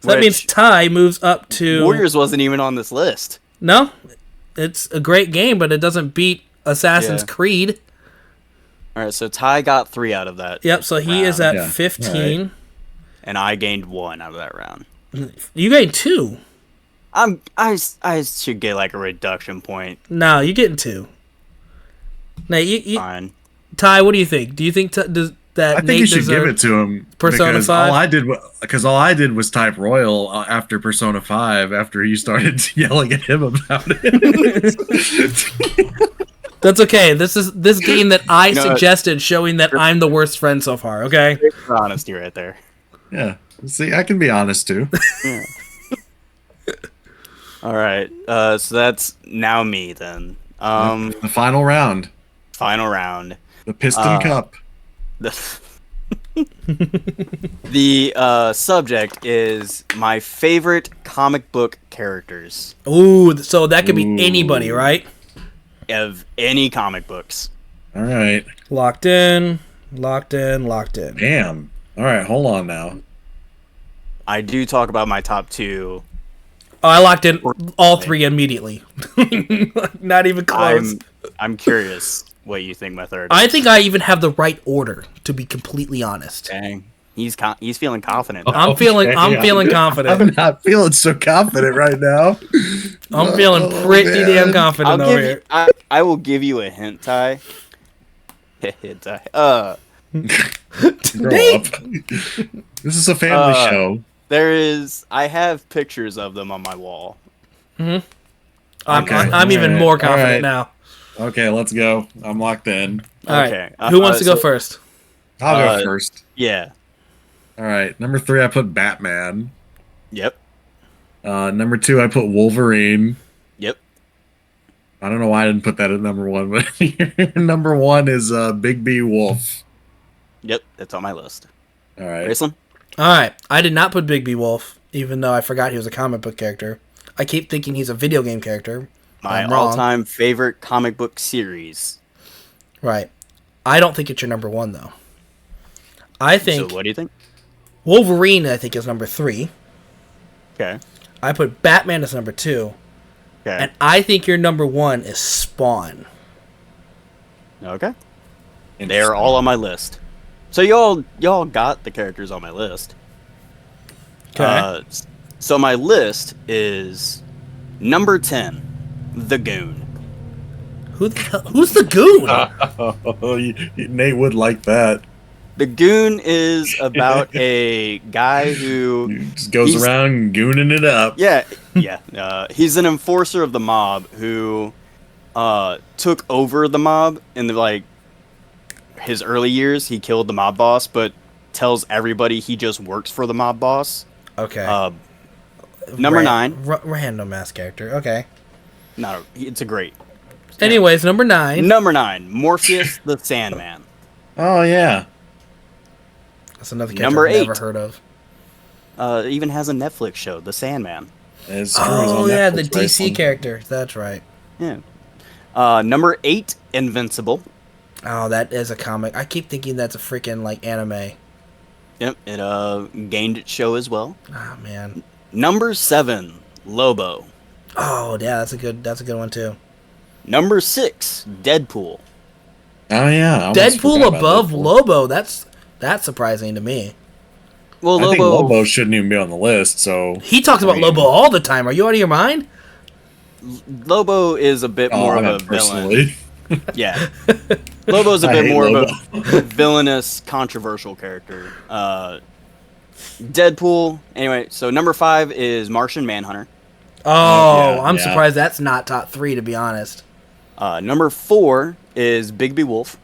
So that means Ty moves up to... Warriors wasn't even on this list. No? It's a great game, but it doesn't beat Assassin's Yeah. Creed. All right, so Ty got 3 out of that. Yep, so he is at Yeah. 15. And I gained 1 out of that round. You gained 2. I should get like a reduction point. No, you're getting 2. Nate, Fine. Ty, what do you think? Do you think that I think Nate you should deserves- give it to him. Persona because 5? all I did was type Royal after Persona 5 after you started yelling at him about it. That's okay. This is this game that I You know, suggested, showing that I'm the worst friend so far. Okay. Honesty right there. Yeah. See, I can be honest too. All right. So that's now me then. The final round, Final round. the Piston Cup. The subject is my favorite comic book characters Ooh, so that could be anybody, right? of any comic books. All right. Locked in, locked in, locked in. Damn. All right. Hold on now. I do talk about my top 2. Oh, I locked in all 3 immediately. Not even close. I'm curious what you think my third. I think I even have the right order, to be completely honest. Dang. He's feeling confident. I'm feeling I'm confident. not feeling so confident right now. I'm feeling pretty man. damn confident over here. I will give you a hint, Ty. Hint, Ty. Grow up. This is a family show. I have pictures of them on my wall. I'm Okay. even All more right. confident All right. now. Okay, let's go. I'm locked in. All right. Okay. Who wants to go so- first? I'll go first. Yeah. All right. Number 3, I put Batman. Yep. Number 2, I put Wolverine. Yep. I don't know why I didn't put that at number 1, but number 1 is Big B Wolf. Yep. That's on my list. All right. Graceland? All right. I did not put Big B Wolf, even though I forgot he was a comic book character. I keep thinking he's a video game character. My I'm wrong. all-time favorite comic book series. Right. I don't think it's your number 1, though. I think So what do you think? Wolverine, I think, is number 3. Okay. I put Batman as number 2. Okay. And I think your number 1 is Spawn. Okay. They're all on my list. So y'all got the characters on my list. Okay. So my list is number 10, The Goon. Who's the Goon? Nate would like that. The Goon is about a guy who He just goes He's- around gooning it up. yeah. He's an enforcer of the mob who took over the mob in his early years. He killed the mob boss, but tells everybody he just works for the mob boss. Okay. Number 9. Random ass character. Okay. It's a great. Anyways, number 9. Number 9, Morpheus the Sandman. Oh yeah. That's another character Number I've never 8. heard of. It even has a Netflix show, The Sandman. It's true, it's Oh on yeah, Netflix, the right? DC character. That's right. Yeah. Number 8, Invincible. Oh, that is a comic. I keep thinking that's a freaking anime. Yep, it gained its show as well. Oh man. Number 7, Lobo. Oh yeah, that's a good one too. Number 6, Deadpool. Oh yeah, I almost Deadpool forgot about above Deadpool. Lobo. That's surprising to me. Well, I think Lobo shouldn't even be on the list. So He talks about I mean, Lobo all the time. Are you out of your mind? Lobo is a bit more of I a meant villain. personally. Yeah. Lobo's a I bit hate more Lobo. of a villainous, controversial character. Deadpool. Anyway, so number 5 is Martian Manhunter. Oh, yeah, I'm yeah. surprised that's not top 3 to be honest. Number 4 is Bigby Wolf.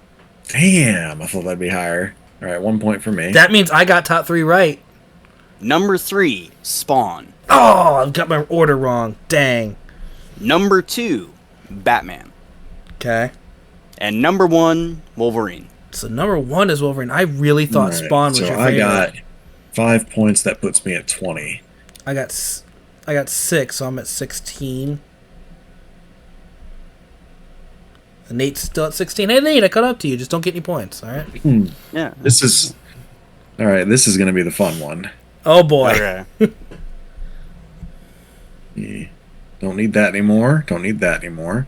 Damn, I thought that'd be higher. All right, 1 point for me. That means I got top 3 right. Number 3, Spawn. Oh, I've got my order wrong. Dang. Number 2, Batman. Okay. And number 1, Wolverine. So number 1 is Wolverine. I really thought All right, Spawn was so your I favorite. got 5 points. That puts me at 20. I got 6, so I'm at 16. And Nate's still at 16. Hey Nate, I caught up to you. Just don't get any points. All right. Yeah. This is all right. This is going to be the fun one. Oh boy. Okay. Yeah. Don't need that anymore. Don't need that anymore.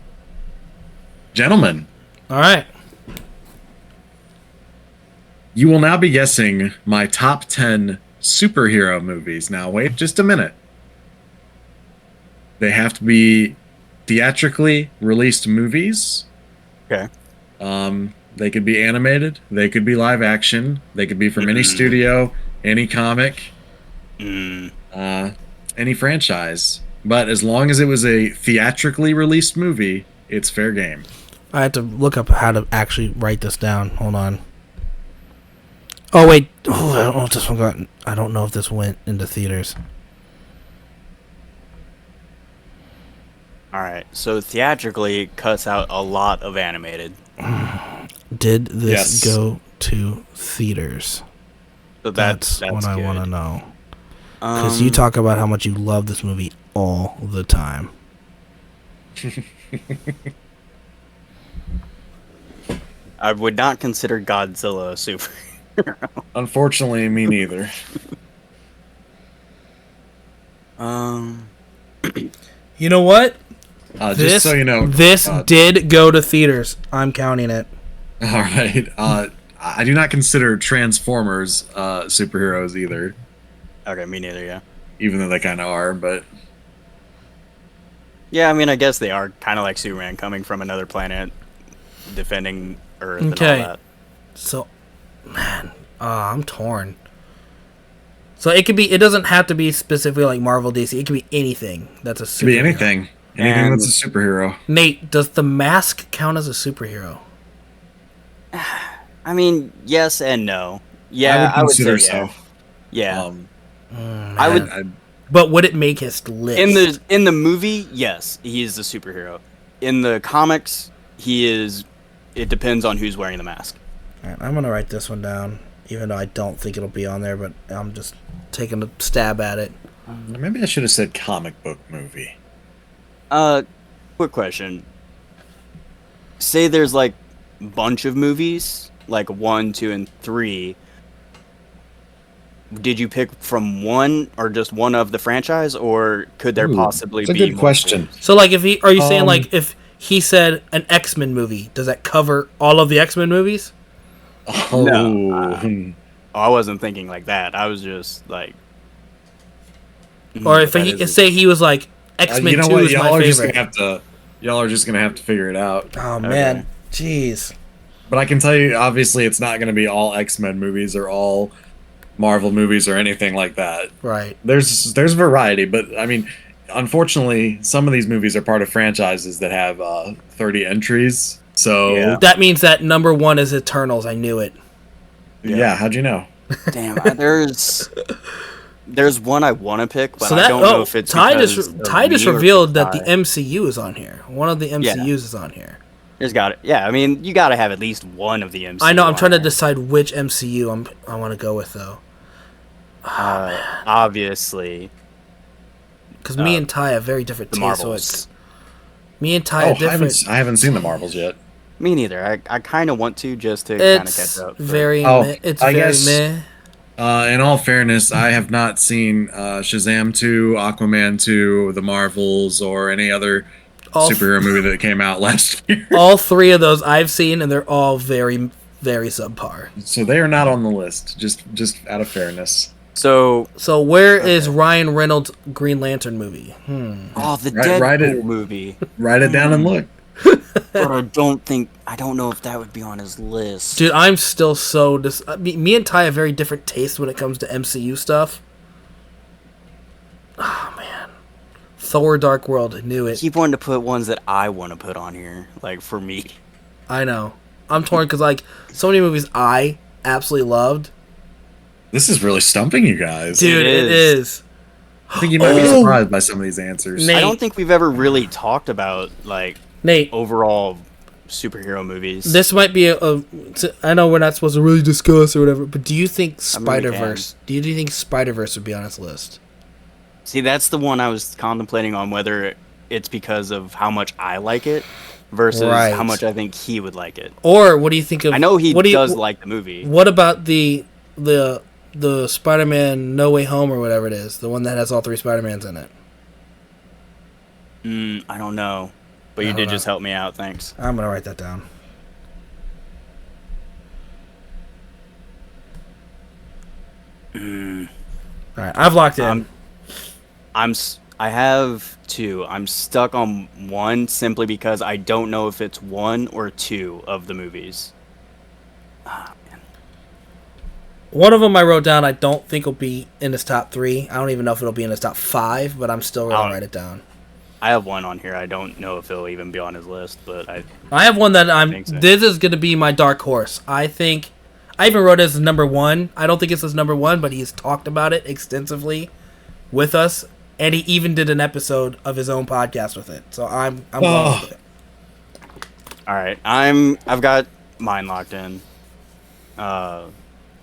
Gentlemen, All right. you will now be guessing my top 10 superhero movies. Now, wait just a minute. They have to be theatrically released movies. Okay. They could be animated. They could be live action. They could be from any studio, any comic, any franchise. But as long as it was a theatrically released movie, it's fair game. I had to look up how to actually write this down. Hold on. Oh wait. Oh, I don't know if this one got. I don't know if this went into theaters. All right. So theatrically, it cuts out a lot of animated. Did this Yes. go to theaters? So That's that's what I good. want to know. Because you talk about how much you love this movie all the time. I would not consider Godzilla a superhero. Unfortunately, me neither. You know what? Just so you know, this did go to theaters. I'm counting it. all right. I do not consider Transformers superheroes either, Okay, me neither. Yeah. even though they kind of are. But Yeah, I mean, I guess they are kind of like Superman coming from another planet, defending Earth Okay. and all that. So, man, I'm torn. So it could be. It doesn't have to be specifically like Marvel, DC. It could be anything that's a superhero. could be anything. Anything And- that's a superhero. Nate, does the Mask count as a superhero? I mean, yes and no. Yeah, I would say consider yeah. Yeah. I would. I- But would it make his list? in the movie, yes, he is the superhero. In the comics, he is. It depends on who's wearing the mask. All right, I'm gonna write this one down, even though I don't think it'll be on there. But I'm just taking a stab at it. maybe I should have said comic book movie. Quick question. Say there's like a bunch of movies, like 1, 2, and 3. Did you pick from one or just one of the franchise, or could there Ooh, possibly that's a be good multiple? question. So, like, if he are you saying Um, like if he said an X-Men movie, does that cover all of the X-Men movies? Oh, No, Oh, I wasn't thinking like that. I was just like. Or if that he is- say he was like X-Men you know 2 what? is Y'all my are just favorite. gonna have to. Y'all are just gonna have to figure it out. Oh man, jeez. But I can tell you, obviously, it's not gonna be all X-Men movies or all Marvel movies or anything like that. Right. There's variety, but I mean, unfortunately, some of these movies are part of franchises that have 30 entries. So Yeah. That means that number 1 is Eternals. I knew it. yeah, how'd you know? Damn, there's one I want to pick, but So I that don't know if it's Ty because just of Ty just me or if revealed it's that the Ty. MCU is on here. One of the MCUs is on here. There's got it. Yeah, I mean, you got to have at least one of the MCU. I know. I'm on trying to there. decide which MCU I want to go with though, Obviously, because me and Ty have very different the tastes. So Marvels. it's me and Ty Oh, are different. I haven't seen the Marvels yet. me neither. I kind of want to just to kind of catch It's up. but- very Oh, meh. It's I very guess- meh. In all fairness, I have not seen Shazam 2, Aquaman 2, The Marvels, or any other All, superhero movie that came out last year. all three of those I've seen, and they're all very, very subpar. So they are not on the list, just out of fairness. So, So where is Ryan Reynolds' Green Lantern movie? the Write Deadpool it. movie. Write it down and look. But I don't know if that would be on his list. Dude, I'm still so me and Ty have very different tastes when it comes to MCU stuff. Oh man, Thor: Dark World, I knew I it. keep wanting to put ones that I want to put on here, like for me. I know. I'm torn because like so many movies I absolutely loved. This is really stumping you guys. Dude, it is. I think you might be surprised by some of these answers. Nate. I don't think we've ever really talked about like Nate, overall superhero movies. this might be I know we're not supposed to really discuss or whatever, but do you think I mean, we Spider-Verse? Do you think Spider-Verse would be on his list? See, that's the one I was contemplating on whether it's because of how much I like it versus Right. how much I think he would like it. Or what do you think of? I know he what do you- does like the movie. What about the Spider-Man No Way Home or whatever it is, the one that has all three Spider-Mans in it? I don't know, but you I did don't just help me out. Thanks. I'm gonna write that down. All right, I've locked in. I have two. I'm stuck on one simply because I don't know if it's one or two of the movies. One of them I wrote down. I don't think will be in his top three. I don't even know if it'll be in his top five, but I'm still gonna write it down. I have one on here. I don't know if it'll even be on his list, but I have one that think so. This is gonna be my dark horse. I think. I even wrote it as number one. I don't think it's his number one, but he's talked about it extensively with us, and he even did an episode of his own podcast with it. So I'm going with it. all right. I've got mine locked in.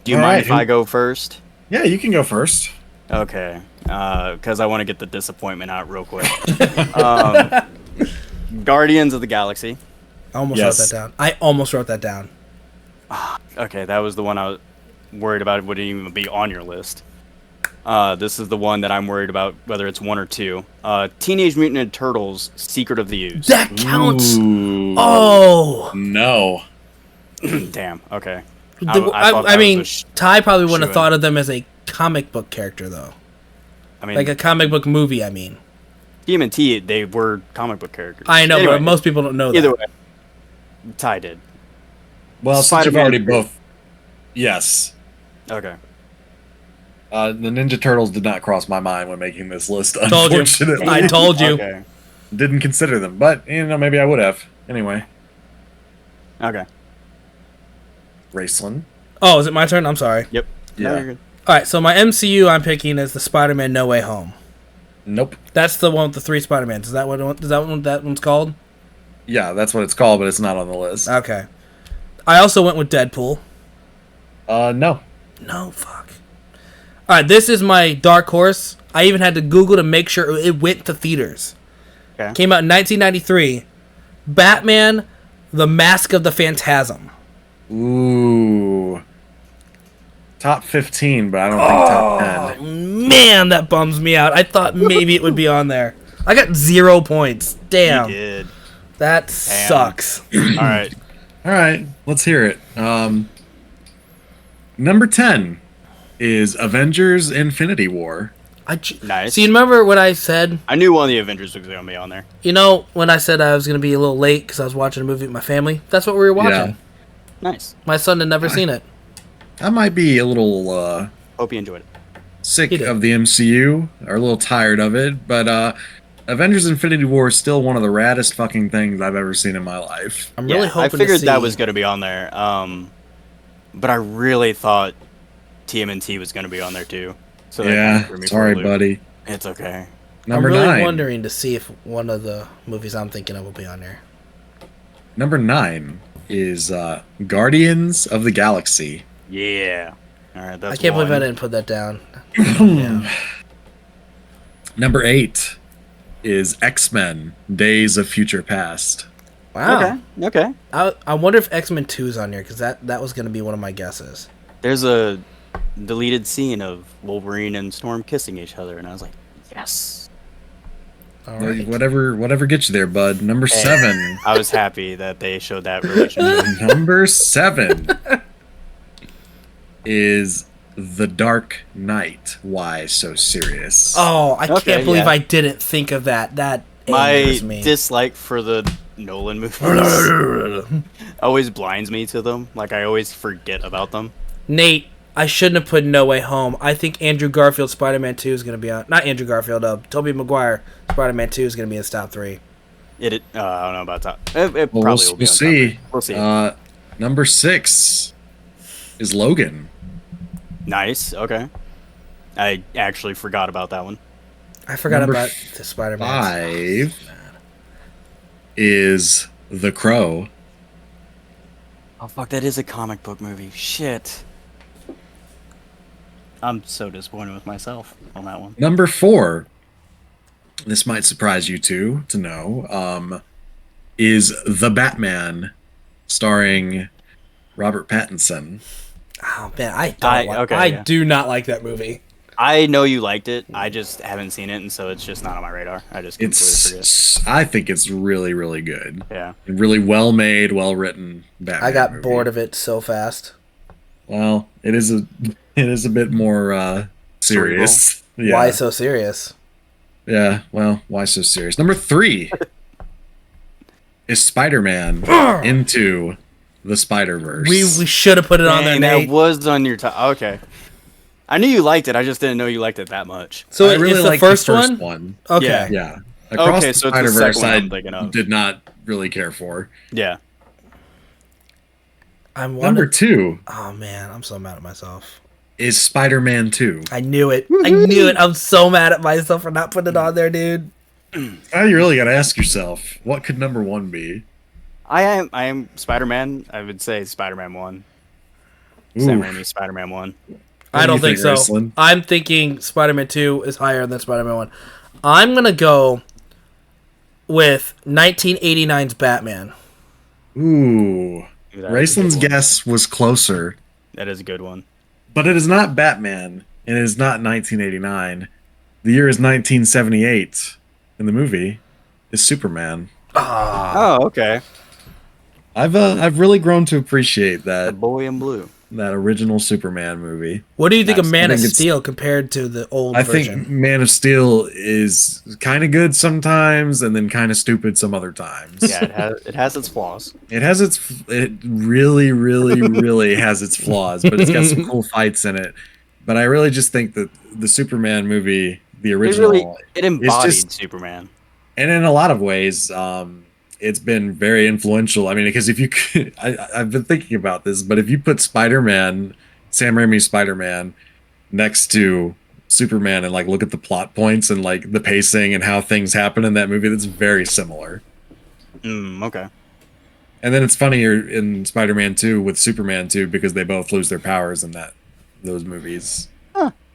Do you All mind right, if I go first? Yeah, you can go first. Okay, because I want to get the disappointment out real quick. Guardians of the Galaxy. I almost Yes. wrote that down. I almost wrote that down. Okay, that was the one I was worried about. It wouldn't even be on your list. This is the one that I'm worried about, whether it's one or two. Teenage Mutant Ninja Turtles: Secret of the Ooze. That counts. Ooh. Oh, No. Damn. Okay. I thought that was mean, a Ty probably wouldn't have shoo-in. thought of them as a comic book character, though. I mean, Like a comic book movie. I mean, TMNT, they were comic book characters. I know, Anyway, but most people don't know either that. way, Ty did. Well, since you've Spider-Man already 3. both. Yes. Okay. The Ninja Turtles did not cross my mind when making this list, Told you. unfortunately. I told you. Okay. Didn't consider them, but, maybe I would have. Anyway, Okay. Raceland. Oh, is it my turn? I'm sorry. Yep. No, Yeah. you're good. All right, so my MCU I'm picking is the Spider-Man No Way Home. Nope. That's the one with the three Spider-Mans. Is that what that one's called? Yeah, that's what it's called, but it's not on the list. Okay. I also went with Deadpool. No. No, fuck. All right, this is my dark horse. I even had to Google to make sure it went to theaters. Okay. Came out in 1993. Batman: The Mask of the Phantasm. Ooh. Top 15, but I don't think top 10. Man, that bums me out. I thought maybe it would be on there. I got 0 points. Damn. You did. That sucks. All right. All right, let's hear it. Number 10 is Avengers Infinity War. Nice. So you remember what I said? I knew one of the Avengers was going to be on there. You know when I said I was going to be a little late because I was watching a movie with my family? That's what we were watching. Yeah. Nice. My son had never seen it. I might be a little Hope you enjoyed it. sick He did. of the MCU, or a little tired of it, but Avengers Infinity War is still one of the raddest fucking things I've ever seen in my life. I'm really I hoping figured to see. that was going to be on there. But I really thought TMNT was going to be on there too. So that kinda threw Yeah, me for a sorry, loop. buddy. It's okay. Number I'm really 9. wondering to see if one of the movies I'm thinking of will be on there. Number 9 is Guardians of the Galaxy. Yeah. All right. That's I can't believe I one. didn't put that down. Yeah. Number 8 is X-Men: Days of Future Past. Wow. Okay. I wonder if X-Men 2 is on there because that was going to be one of my guesses. There's a deleted scene of Wolverine and Storm kissing each other, and I was like, yes. All right. Whatever gets you there, bud. Number 7. I was happy that they showed that relationship. Number 7 is The Dark Knight. Why so serious? Oh, I Okay, can't believe yeah. I didn't think of that. That My angers me. dislike for the Nolan movies always blinds me to them. Like, I always forget about them. Nate, I shouldn't have put No Way Home. I think Andrew Garfield Spider-Man 2 is going to be on. Not Andrew Garfield, Tobey Maguire Spider-Man 2 is going to be in his top 3. I don't know about that. It Well, probably will be we'll on top see. three. We'll see. Number 6 is Logan. Nice. Okay. I actually forgot about that one. I forgot Number about the Spider-Man. 5 is The Crow. Oh fuck, that is a comic book movie. Shit. I'm so disappointed with myself on that one. Number 4, this might surprise you two to know, is The Batman, starring Robert Pattinson. Oh man, I yeah. do not like that movie. I know you liked it. I just haven't seen it, and so it's just not on my radar. I just completely forget. I think it's really, really good. Yeah. Really well made, well written Batman. I got movie. bored of it so fast. Well, it is a bit more serious. Yeah. Why so serious? Yeah. Well, why so serious? Number 3 is Spider-Man Into the Spider-Verse. We should have put it on there, Dang, that Nate. was on your top. Okay. I knew you liked it. I just didn't know you liked it that much. So I really it's the like first one. Okay. Yeah. Yeah. Across Okay, the so it's the Spider-Verse, second one I I'm thinking of. did not really care for. Yeah. I'm Number 2 Oh man, I'm so mad at myself. is Spider-Man 2. I knew it. I knew it. I'm so mad at myself for not putting it on there, dude. Now you really got to ask yourself, what could number 1 be? I am Spider-Man. I would say Spider-Man 1. Ooh. Sam Raimi's Spider-Man 1. I don't do you think so. Raceland? I'm thinking Spider-Man 2 is higher than Spider-Man 1. I'm going to go with 1989's Batman. Ooh. That is a Raceland's good one. guess was closer, That is a good one. but it is not Batman, and it is not 1989. The year is 1978, and the movie is Superman. Oh, okay. I've really grown to appreciate The that Boy in Blue. original Superman movie. What do you think Nice. of Man I of think it's- Steel compared to the old I version? think Man of Steel is kind of good sometimes, and then kind of stupid some other times. Yeah, it has its flaws. It really, really, really has its flaws, but it's got some cool fights in it. But I really just think that the Superman movie, the original, It embodied just- Superman. and in a lot of ways, it's been very influential. I mean, because if you, I've been thinking about this, but if you put Spider-Man, Sam Raimi's Spider-Man, next to Superman and like look at the plot points and like the pacing and how things happen in that movie, that's very similar. Okay. And then it's funnier in Spider-Man 2 with Superman 2 because they both lose their powers in those movies.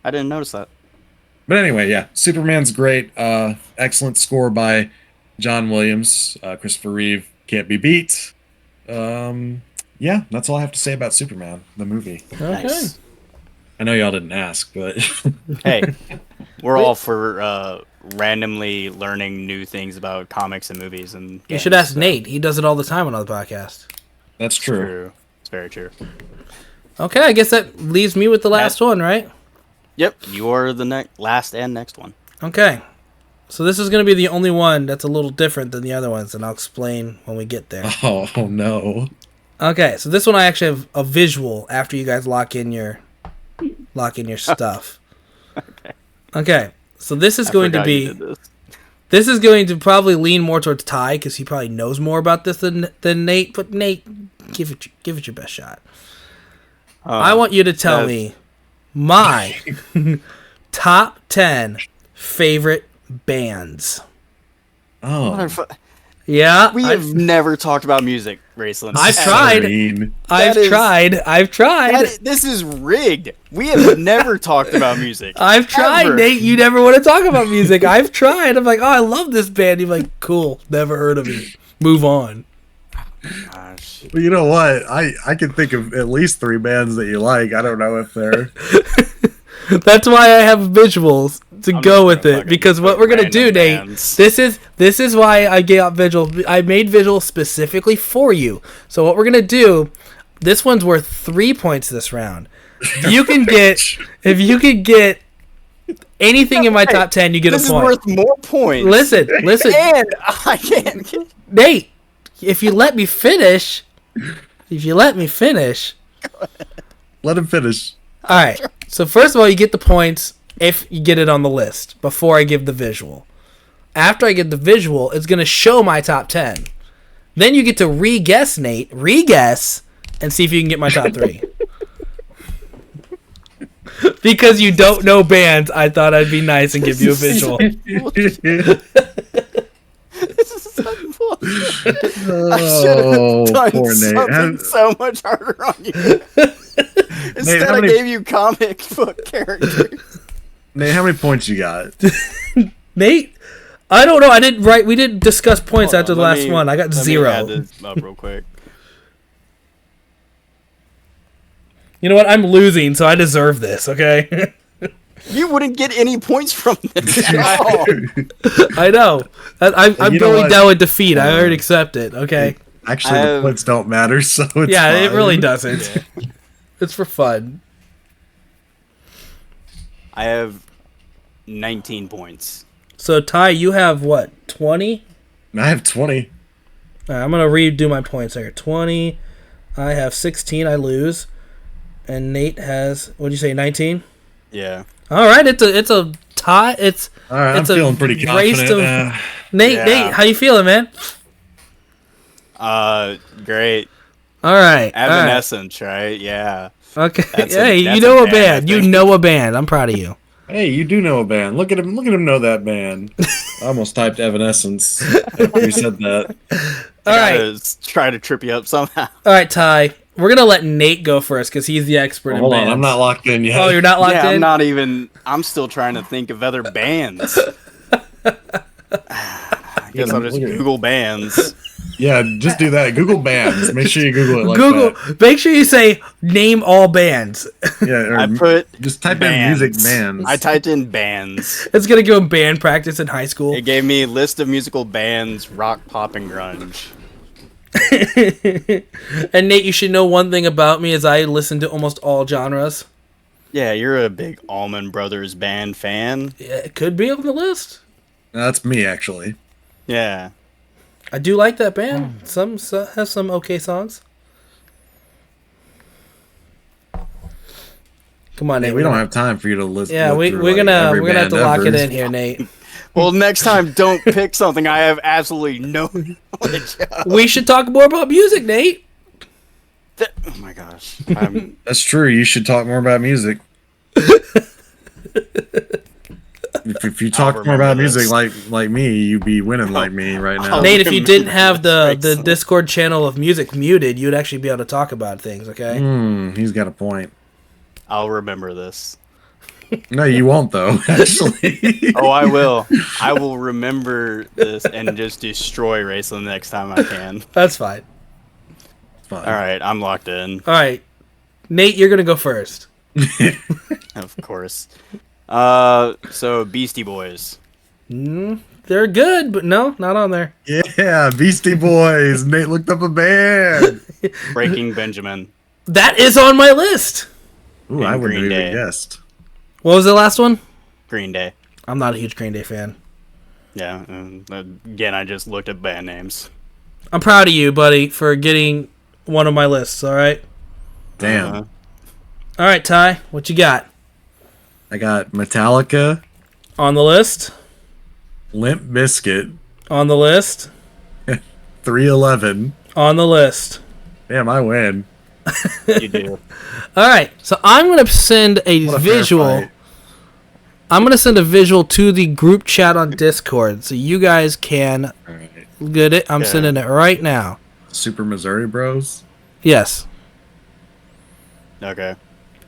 I didn't notice that. But anyway, yeah, Superman's great. Excellent score by John Williams. Christopher Reeve can't be beat. Yeah, that's all I have to say about Superman, the movie. Okay. Nice. I know y'all didn't ask, but Hey, we're all for randomly learning new things about comics and movies and You games, should ask so- Nate. He does it all the time on the podcast. that's true. True. It's very true. Okay, I guess that leaves me with the last one, right? Yep, you are the last and next one. Okay. So this is going to be the only one that's a little different than the other ones, and I'll explain when we get there. Oh no. Okay, so this one I actually have a visual after you guys lock in your stuff. Okay. So this is going to Forgot you be did this. this is going to probably lean more towards Ty because he probably knows more about this than Nate. But Nate, give it your best shot. I want you to tell that- me my top 10 favorite bands. Oh. Motherfu- Yeah, We have never talked about music, Raceland. I've ever. tried. Mean. I've that is- tried. This is rigged. We have never talked about music. I've tried, Ever. Nate. You never want to talk about music. I've tried. I'm like, oh, I love this band. You're like, cool. Never heard of it. Move on. Gosh. Well, you know what? I can think of at least 3 bands that you like. I don't know if they're. That's why I have visuals to I'm go just with gonna it, fucking because what put we're gonna do, random Nate, bands. this is why I got visual. I made visuals specifically for you. So what we're gonna do, this one's worth 3 points this round. If you can get anything in my top 10, you get This a is point. worth more points. Listen, And I can't get... Nate. If you let me finish, Let him finish. all right. So first of all, you get the points if you get it on the list before I give the visual. After I give the visual, it's going to show my top 10. Then you get to re-guess, Nate. Re-guess and see if you can get my top 3. Because you don't know bands, I thought I'd be nice and give you a visual. This is such bullshit. I Oh, should have poor done Nate. something so much harder on you. Instead, how I many- gave you comic book characters. Nate, how many points you got? Nate, I don't know. I didn't write. We didn't discuss points Hold after on, the let last me- one. I got let me 0. add this up real quick. You know what? I'm losing, so I deserve this. Okay. You wouldn't get any points from this at all. I know. I'm You know going what? down with defeat. I already accept it. Okay. Actually, I the have- points don't matter, so it's Yeah, it fine. really doesn't. It's for fun. I have 19 points. So Ty, you have what? 20? I have 20. All right, I'm gonna redo my points here. 20. I have 16. I lose. And Nate has. What'd you say? 19. Yeah. All right. It's a tie. It's All right, It's I'm a feeling pretty race confident. to- Nate. Yeah. Nate, how you feeling, man? Great. All right. All right. Evanescence, right? Yeah. Okay. That's Hey, you that's know a band, band. I You think. know a band. I'm proud of you. Hey, you do know a band. Look at him. Look at him know that band. I almost typed Evanescence after you said that. All I right. gotta try to trip you up somehow. All right, Ty. We're gonna let Nate go first because he's the expert in Hold on, bands. I'm not locked in yet. Oh, you're not locked Yeah, in. I'm not even. I'm still trying to think of other bands. I guess I'll just Look at it. Google bands. Yeah, just do that. Google bands. Make sure you Google it like Google. that. Make sure you say name all bands. Yeah, or I put just type bands. in music bands. I typed in bands. It's gonna give him band practice in high school. It gave me a list of musical bands: rock, pop, and grunge. And Nate, you should know one thing about me is I listen to almost all genres. Yeah, you're a big Allman Brothers band fan. Yeah, it could be on the list. That's me actually. Yeah. I do like that band. Some has some okay songs. Come on, Hey, Nate. we don't have time for you to listen. Yeah, we're gonna have to lock it in here, Nate. Well, next time, don't pick something I have absolutely no knowledge of. We should talk more about music, Nate. Oh my gosh. I'm, That's true. You should talk more about music. If you talk more remember about this. music like me, you'd be winning like me right now. I'll- Nate, if you didn't have the Grayson. Discord channel of music muted, you'd actually be able to talk about things, okay? He's got a point. I'll remember this. No, you won't though. Actually, Oh, I will. I will remember this and just destroy Raceland next time I can. That's fine. Fine. All right, I'm locked in, All right. Nate, you're going to go first. of course. So Beastie Boys. They're good, but no, not on there. Yeah, Beastie Boys. Nate looked up a band. Breaking Benjamin. That is on my list. Ooh, I And wouldn't have Green even Day. guessed. What was the last one? Green Day. I'm not a huge Green Day fan. Yeah. And again, I just looked at band names. I'm proud of you, buddy, for getting one of my lists, all right? Damn. Uh-huh. All right, Ty, what you got I got Metallica, on the list? Limp Bizkit, On the list? 311. On the list. Damn, I win. You do. All right, so I'm going to send a What a fair visual. fight. I'm going to send a visual to the group chat on Discord so you guys can All right. get it. I'm Yeah. sending it right now. Super Missouri Bros. Yes. Okay.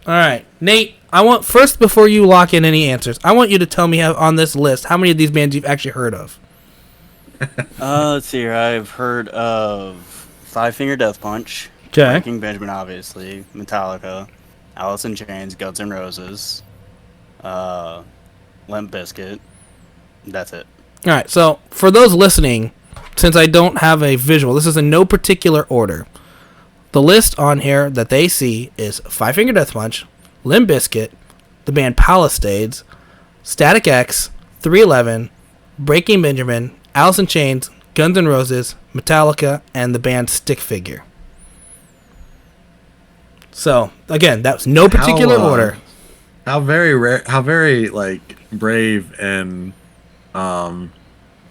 All right, Nate. I want first before you lock in any answers. I want you to tell me on this list how many of these bands you've actually heard of. Let's see here. I've heard of Five Finger Death Punch. Okay. Breaking Benjamin, obviously. Metallica. Alice in Chains. Guns N' Roses. Limp Bizkit. That's it. All right. So for those listening, since I don't have a visual, this is in no particular order. The list on here that they see is Five Finger Death Punch, Limp Bizkit, the band Palisades, Static X, 311, Breaking Benjamin, Alice in Chains, Guns N' Roses, Metallica, and the band Stick Figure. So again, that's no particular order. How very rare, how very like brave and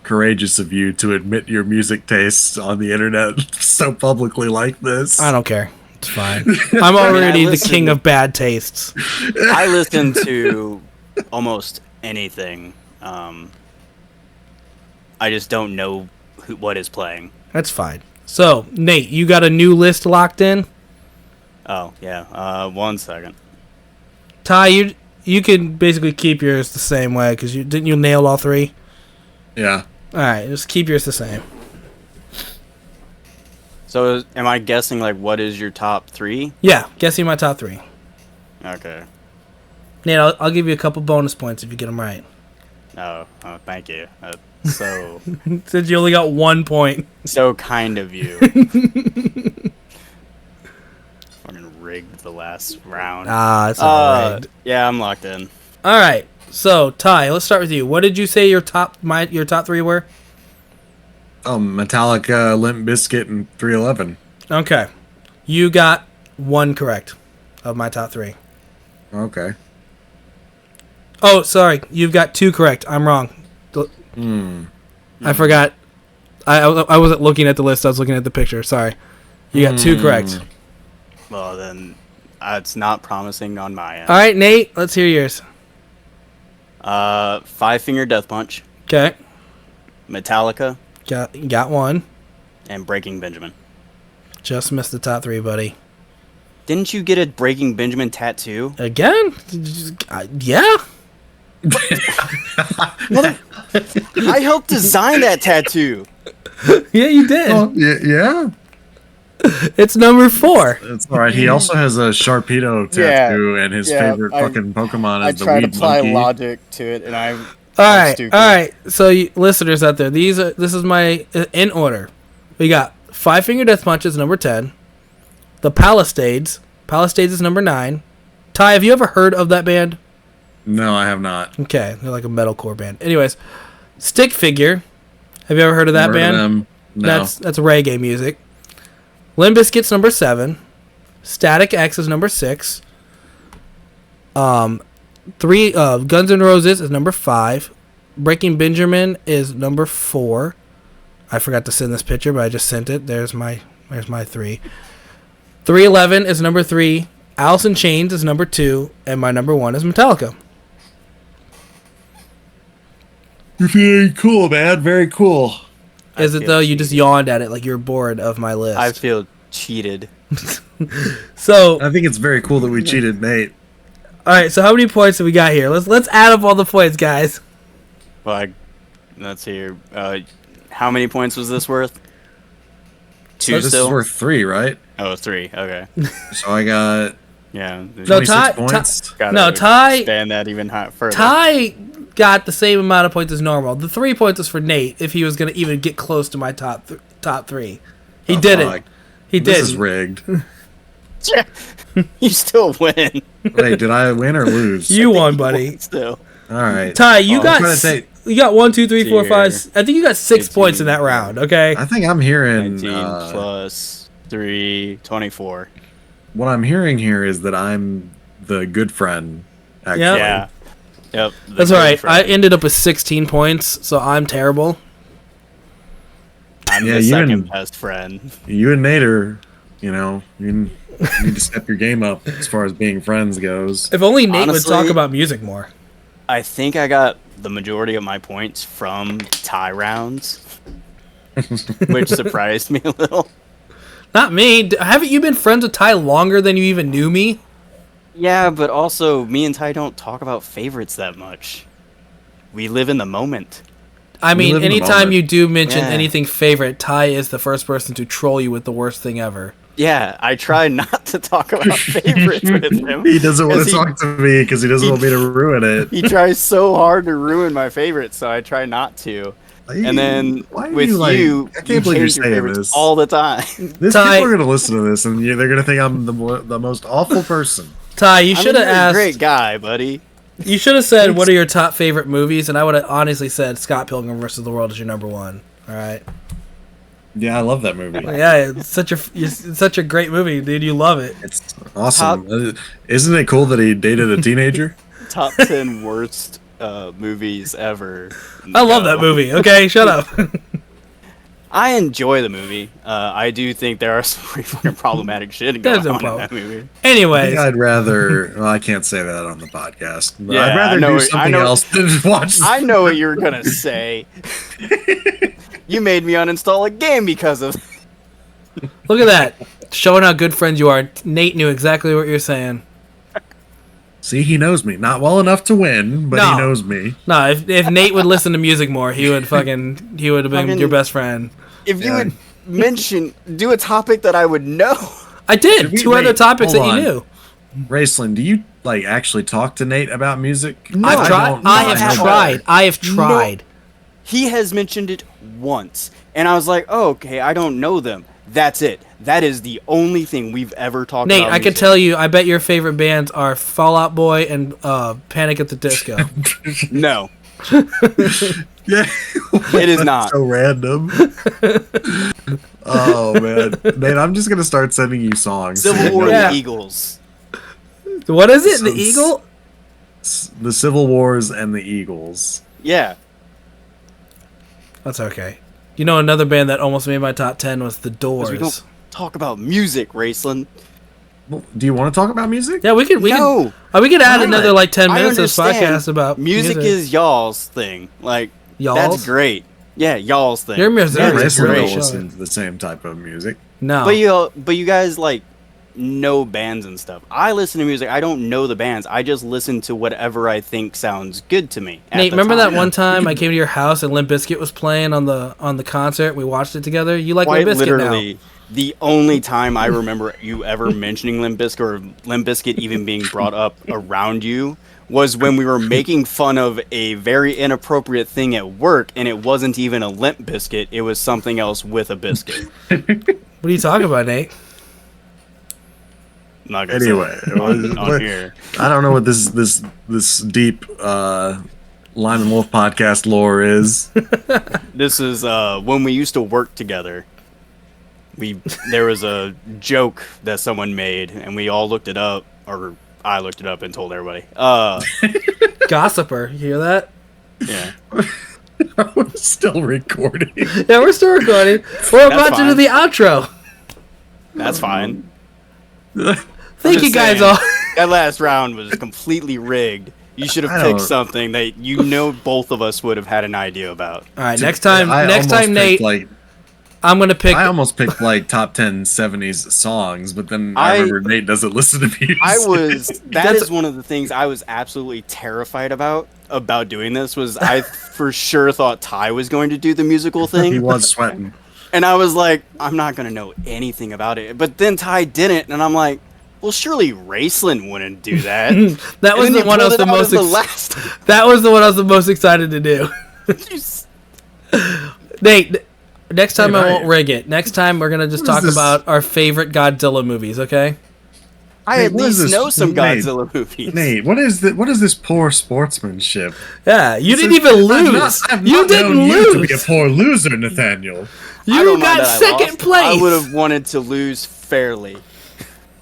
courageous of you to admit your music tastes on the internet so publicly like this. I don't care. It's fine. I'm already the king of bad tastes. I listen to almost anything. I just don't know what is playing. That's fine. So, Nate, you got a new list locked in? Oh, yeah. 1 second. Ty, you can basically keep yours the same way, because didn't you nail all three? Yeah. Alright, just keep yours the same. So, am I guessing, like, what is your top 3? Yeah, guessing my top three. Okay. Nate, I'll give you a couple bonus points if you get them right. Oh, thank you. So Since you only got 1 point. so kind of you. Fucking rigged the last round. It's all right. Yeah, I'm locked in. Alright, so, Ty, let's start with you. What did you say your top three were? Metallica, Limp Bizkit, and 311. Okay. You got 1 correct of my top three. Okay. Oh, sorry. You've got 2 correct. I'm wrong. I forgot. I wasn't looking at the list. I was looking at the picture. Sorry. You got 2 correct. Well, then it's not promising on my end. All right, Nate. Let's hear yours. Five Finger Death Punch, Okay. Metallica, Got 1. and Breaking Benjamin. Just missed the top 3, buddy. Didn't you get a Breaking Benjamin tattoo? Again? Yeah. I helped design that tattoo. Yeah, you did. Oh, yeah. It's number 4. It's all right. He also has a Sharpedo tattoo, and his favorite fucking Pokemon is the tried to Weed apply Monkey. logic to it, and All right. So, listeners out there, this is my in order. We got Five Finger Death Punch is number 10. The Palisades. Palisades is number 9. Ty, have you ever heard of that band? No, I have not. Okay, they're like a metalcore band. Anyways, Stick Figure. Have you ever heard of that Heard of band? them? No. That's reggae music. Limp Bizkit's number 7. Static X is number 6. 3 Guns N' Roses is number 5. Breaking Benjamin is number 4. I forgot to send this picture, but I just sent it. There's my 3. 311 is number 3. Alice in Chains is number 2, and my number 1 is Metallica. Very cool, man. Very cool. Is it though? You just yawned at it like you're bored of my list. I feel cheated. So, I think it's very cool that we cheated Nate. all right. So, how many points have we got here? Let's add up all the points, guys. Well, let's hear. How many points was this worth? 2 So this still? is worth 3, right? Oh, 3. Okay. So I got Yeah. No, 26 Ty. points. Gotta Ty. expand that even further. Ty got the same amount of points as normal. The 3 points is for Nate if he was gonna even get close to my top 3. He didn't. Fuck. He This did. is rigged. You still win. Wait, did I win or lose? You won, buddy. Still. All right. Ty, you I'm got trying to take- you got 1, 2, 3, 4, Here. 5. I think you got 6 18. points in that round. Okay. I think I'm hearing 19 plus 3, 24. what I'm hearing here is that I'm the good friend. Actually. Yep. Yeah. Yep. That's all right. I ended up with 16 points, so I'm terrible. I'm Yeah, the you second and- best friend. You and Nate are, you need to step your game up as far as being friends goes. If only Nate would Honestly- talk about music more. I think I got the majority of my points from tie rounds, which surprised me a little. Not me. Haven't you been friends with Ty longer than you even knew me? Yeah, but also me and Ty don't talk about favorites that much. We live in the moment. I mean, live in the anytime moment. you do mention Yeah. anything favorite, Ty is the first person to troll you with the worst thing ever. Yeah, I try not to talk about favorites with him. He doesn't want 'cause to talk to me because he doesn't want me to ruin it. He tries so hard to ruin my favorites, so I try not to. And then Why are with you, like- you, I can't you believe you're change your saying favorites this. all the time. This Ty- people are gonna listen to this, and they're gonna think I'm the most awful person. Ty, you I mean, should have you're a asked. great guy, buddy. You should have said, "What are your top favorite movies?" And I would have honestly said, "Scott Pilgrim vs. the World" is your number one. All right. Yeah, I love that movie. Yeah, it's such a great movie, dude. You love it. It's awesome. Isn't it cool that he dated a teenager? Top 10 worst movies ever. I love that movie. Okay, shut up. I enjoy the movie. I do think there are some pretty fucking problematic shit going There's no on in problem. that movie. I Anyways, think I'd rather. Well, I can't say that on the podcast. But Yeah, I'd rather I know do it- I something know- else than watch. I know what you were gonna say. You made me uninstall a game because of. look at that. Showing how good friends you are. Nate knew exactly what you're saying. See, he knows me. Not well enough to win, but No. he knows me. No, if Nate would listen to music more, he would have been Fucking- your best friend. If you Yeah. would do a topic that I would know. I did. we- 2 other wait, topics that hold you on. knew. Raceland, do you actually talk to Nate about music? No, I've tried. don't- I not have at all. tried. I have tried. He has mentioned it once, and I was like, "Oh, okay, I don't know them." That's it. That is the only thing we've ever talked Nate, about. I can music. tell you. I bet your favorite bands are Fall Out Boy and Panic at the Disco. No, Yeah, it is not. so random. Oh man, Nate, I'm just gonna start sending you songs. Civil War Yeah. and the Eagles. What is it? The So- Eagle? The Civil Wars and the Eagles. Yeah. That's okay. You know, another band that almost made my top 10 was The 'Cause we Doors. don't talk about music, Raceland. Well, do you want to talk about music? Yeah, we could No. add Why? another like 10 I minutes to this understand. podcast about Music is y'all's thing. Like Y'all's? that's great. Yeah, y'all's thing. Your music Yeah, is That's Raceland great. don't great. listen to the same type of music. No. But you guys like know bands and stuff. I listen to music. I don't know the bands. I just listen to whatever I think sounds good to me. at Nate, the remember time. that one time I came to your house and Limp Bizkit was playing on the concert? We watched it together. You like Quite Limp Bizkit literally, the only time I remember you ever mentioning Limp Bizkit or Limp Bizkit even being brought up around you was when we were making fun of a very inappropriate thing at work, and it wasn't even a Limp Bizkit. It was something else with a biscuit. now. What are you talking about, Nate? I'm not gonna say Anyway, it on here. I don't know what this deep Lime and Wolf podcast lore is. This is when we used to work together. There was a joke that someone made, and we all looked it up, or I looked it up and told everybody. Gossiper. You hear that? Yeah. We're still recording. Yeah, we're still recording. We're about to do fine. the outro. That's fine. Thank I'm you just guys saying, all. That last round was completely rigged. You should I have picked don't- something that both of us would have had an idea about. All right, next time, I almost Nate, picked, I'm gonna pick. I almost picked like top 10 70s songs, but then I- I remember Nate doesn't listen to music. That That's- is one of the things I was absolutely terrified about doing this was I for sure thought Ty was going to do the musical He thing. was sweating. And I was like, I'm not going to know anything about it. But then Ty didn't, and I'm like, well, surely Raceland wouldn't do that. That was And then the you one I was pulled the it out most. as the last. That was the one I was the most excited to do. You s- Nate, next time Hey, I Ryan. won't rig it. Next time we're gonna just What is talk this? about our favorite Godzilla movies. Okay? I Hey, at what is least this? know some Nate, Godzilla movies. Nate, what is this poor sportsmanship? Yeah, you This didn't is- even I've lose. I've You not didn't known you to be a lose. poor loser, Nathaniel. I You don't mind got that I second lost. place. I would have wanted to lose fairly.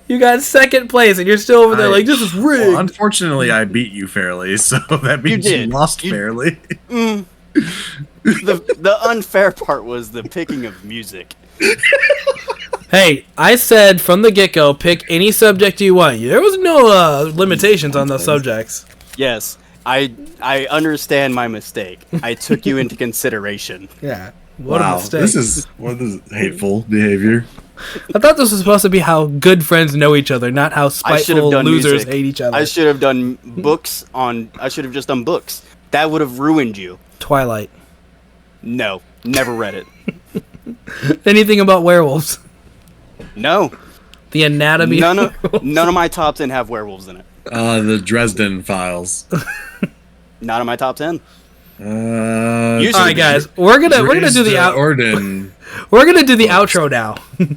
You got second place, and you're still over there I- like this is rigged. Well, unfortunately, I beat you fairly, so that means you, did. lost You- fairly. The unfair part was the picking of music. Hey, I said from the get go, pick any subject you want. There was no limitations on those subjects. Yes, I understand my mistake. I took you into consideration. Yeah. What a Wow, mistake. this is hateful behavior. I thought this was supposed to be how good friends know each other, not how I should spiteful have done losers music. hate each other. I should have done books on. I should have just done books. That would have ruined you. Twilight. No, never read it. Anything about werewolves? No, The anatomy. none of my top 10 have werewolves in it. The Dresden Files. Not in my top 10. Uh, All right, guys, we're gonna do the Orden. we're gonna do the outro now.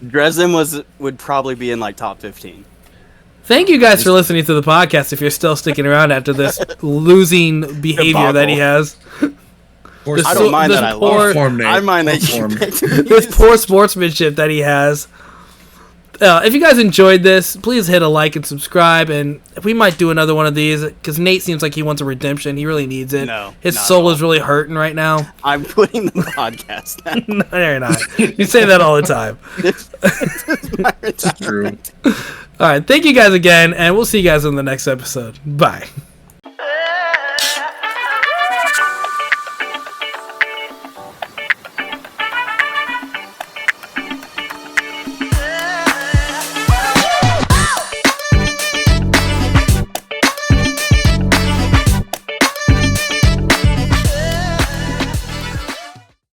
Dresden would probably be in like top 15. Thank you guys for listening to the podcast. If you're still sticking around after this losing behavior that he has, I don't mind this that. I poor- love. I mind that you Form. picked this poor sportsmanship that he has. If you guys enjoyed this, please hit a like and subscribe, and we might do another one of these because Nate seems like he wants a redemption. He really needs it. No, his not soul at is really hurting right now. I'm quitting the podcast now. No, you're not. You say that all the time. This is my True. retirement. All right, thank you guys again, and we'll see you guys in the next episode. Bye.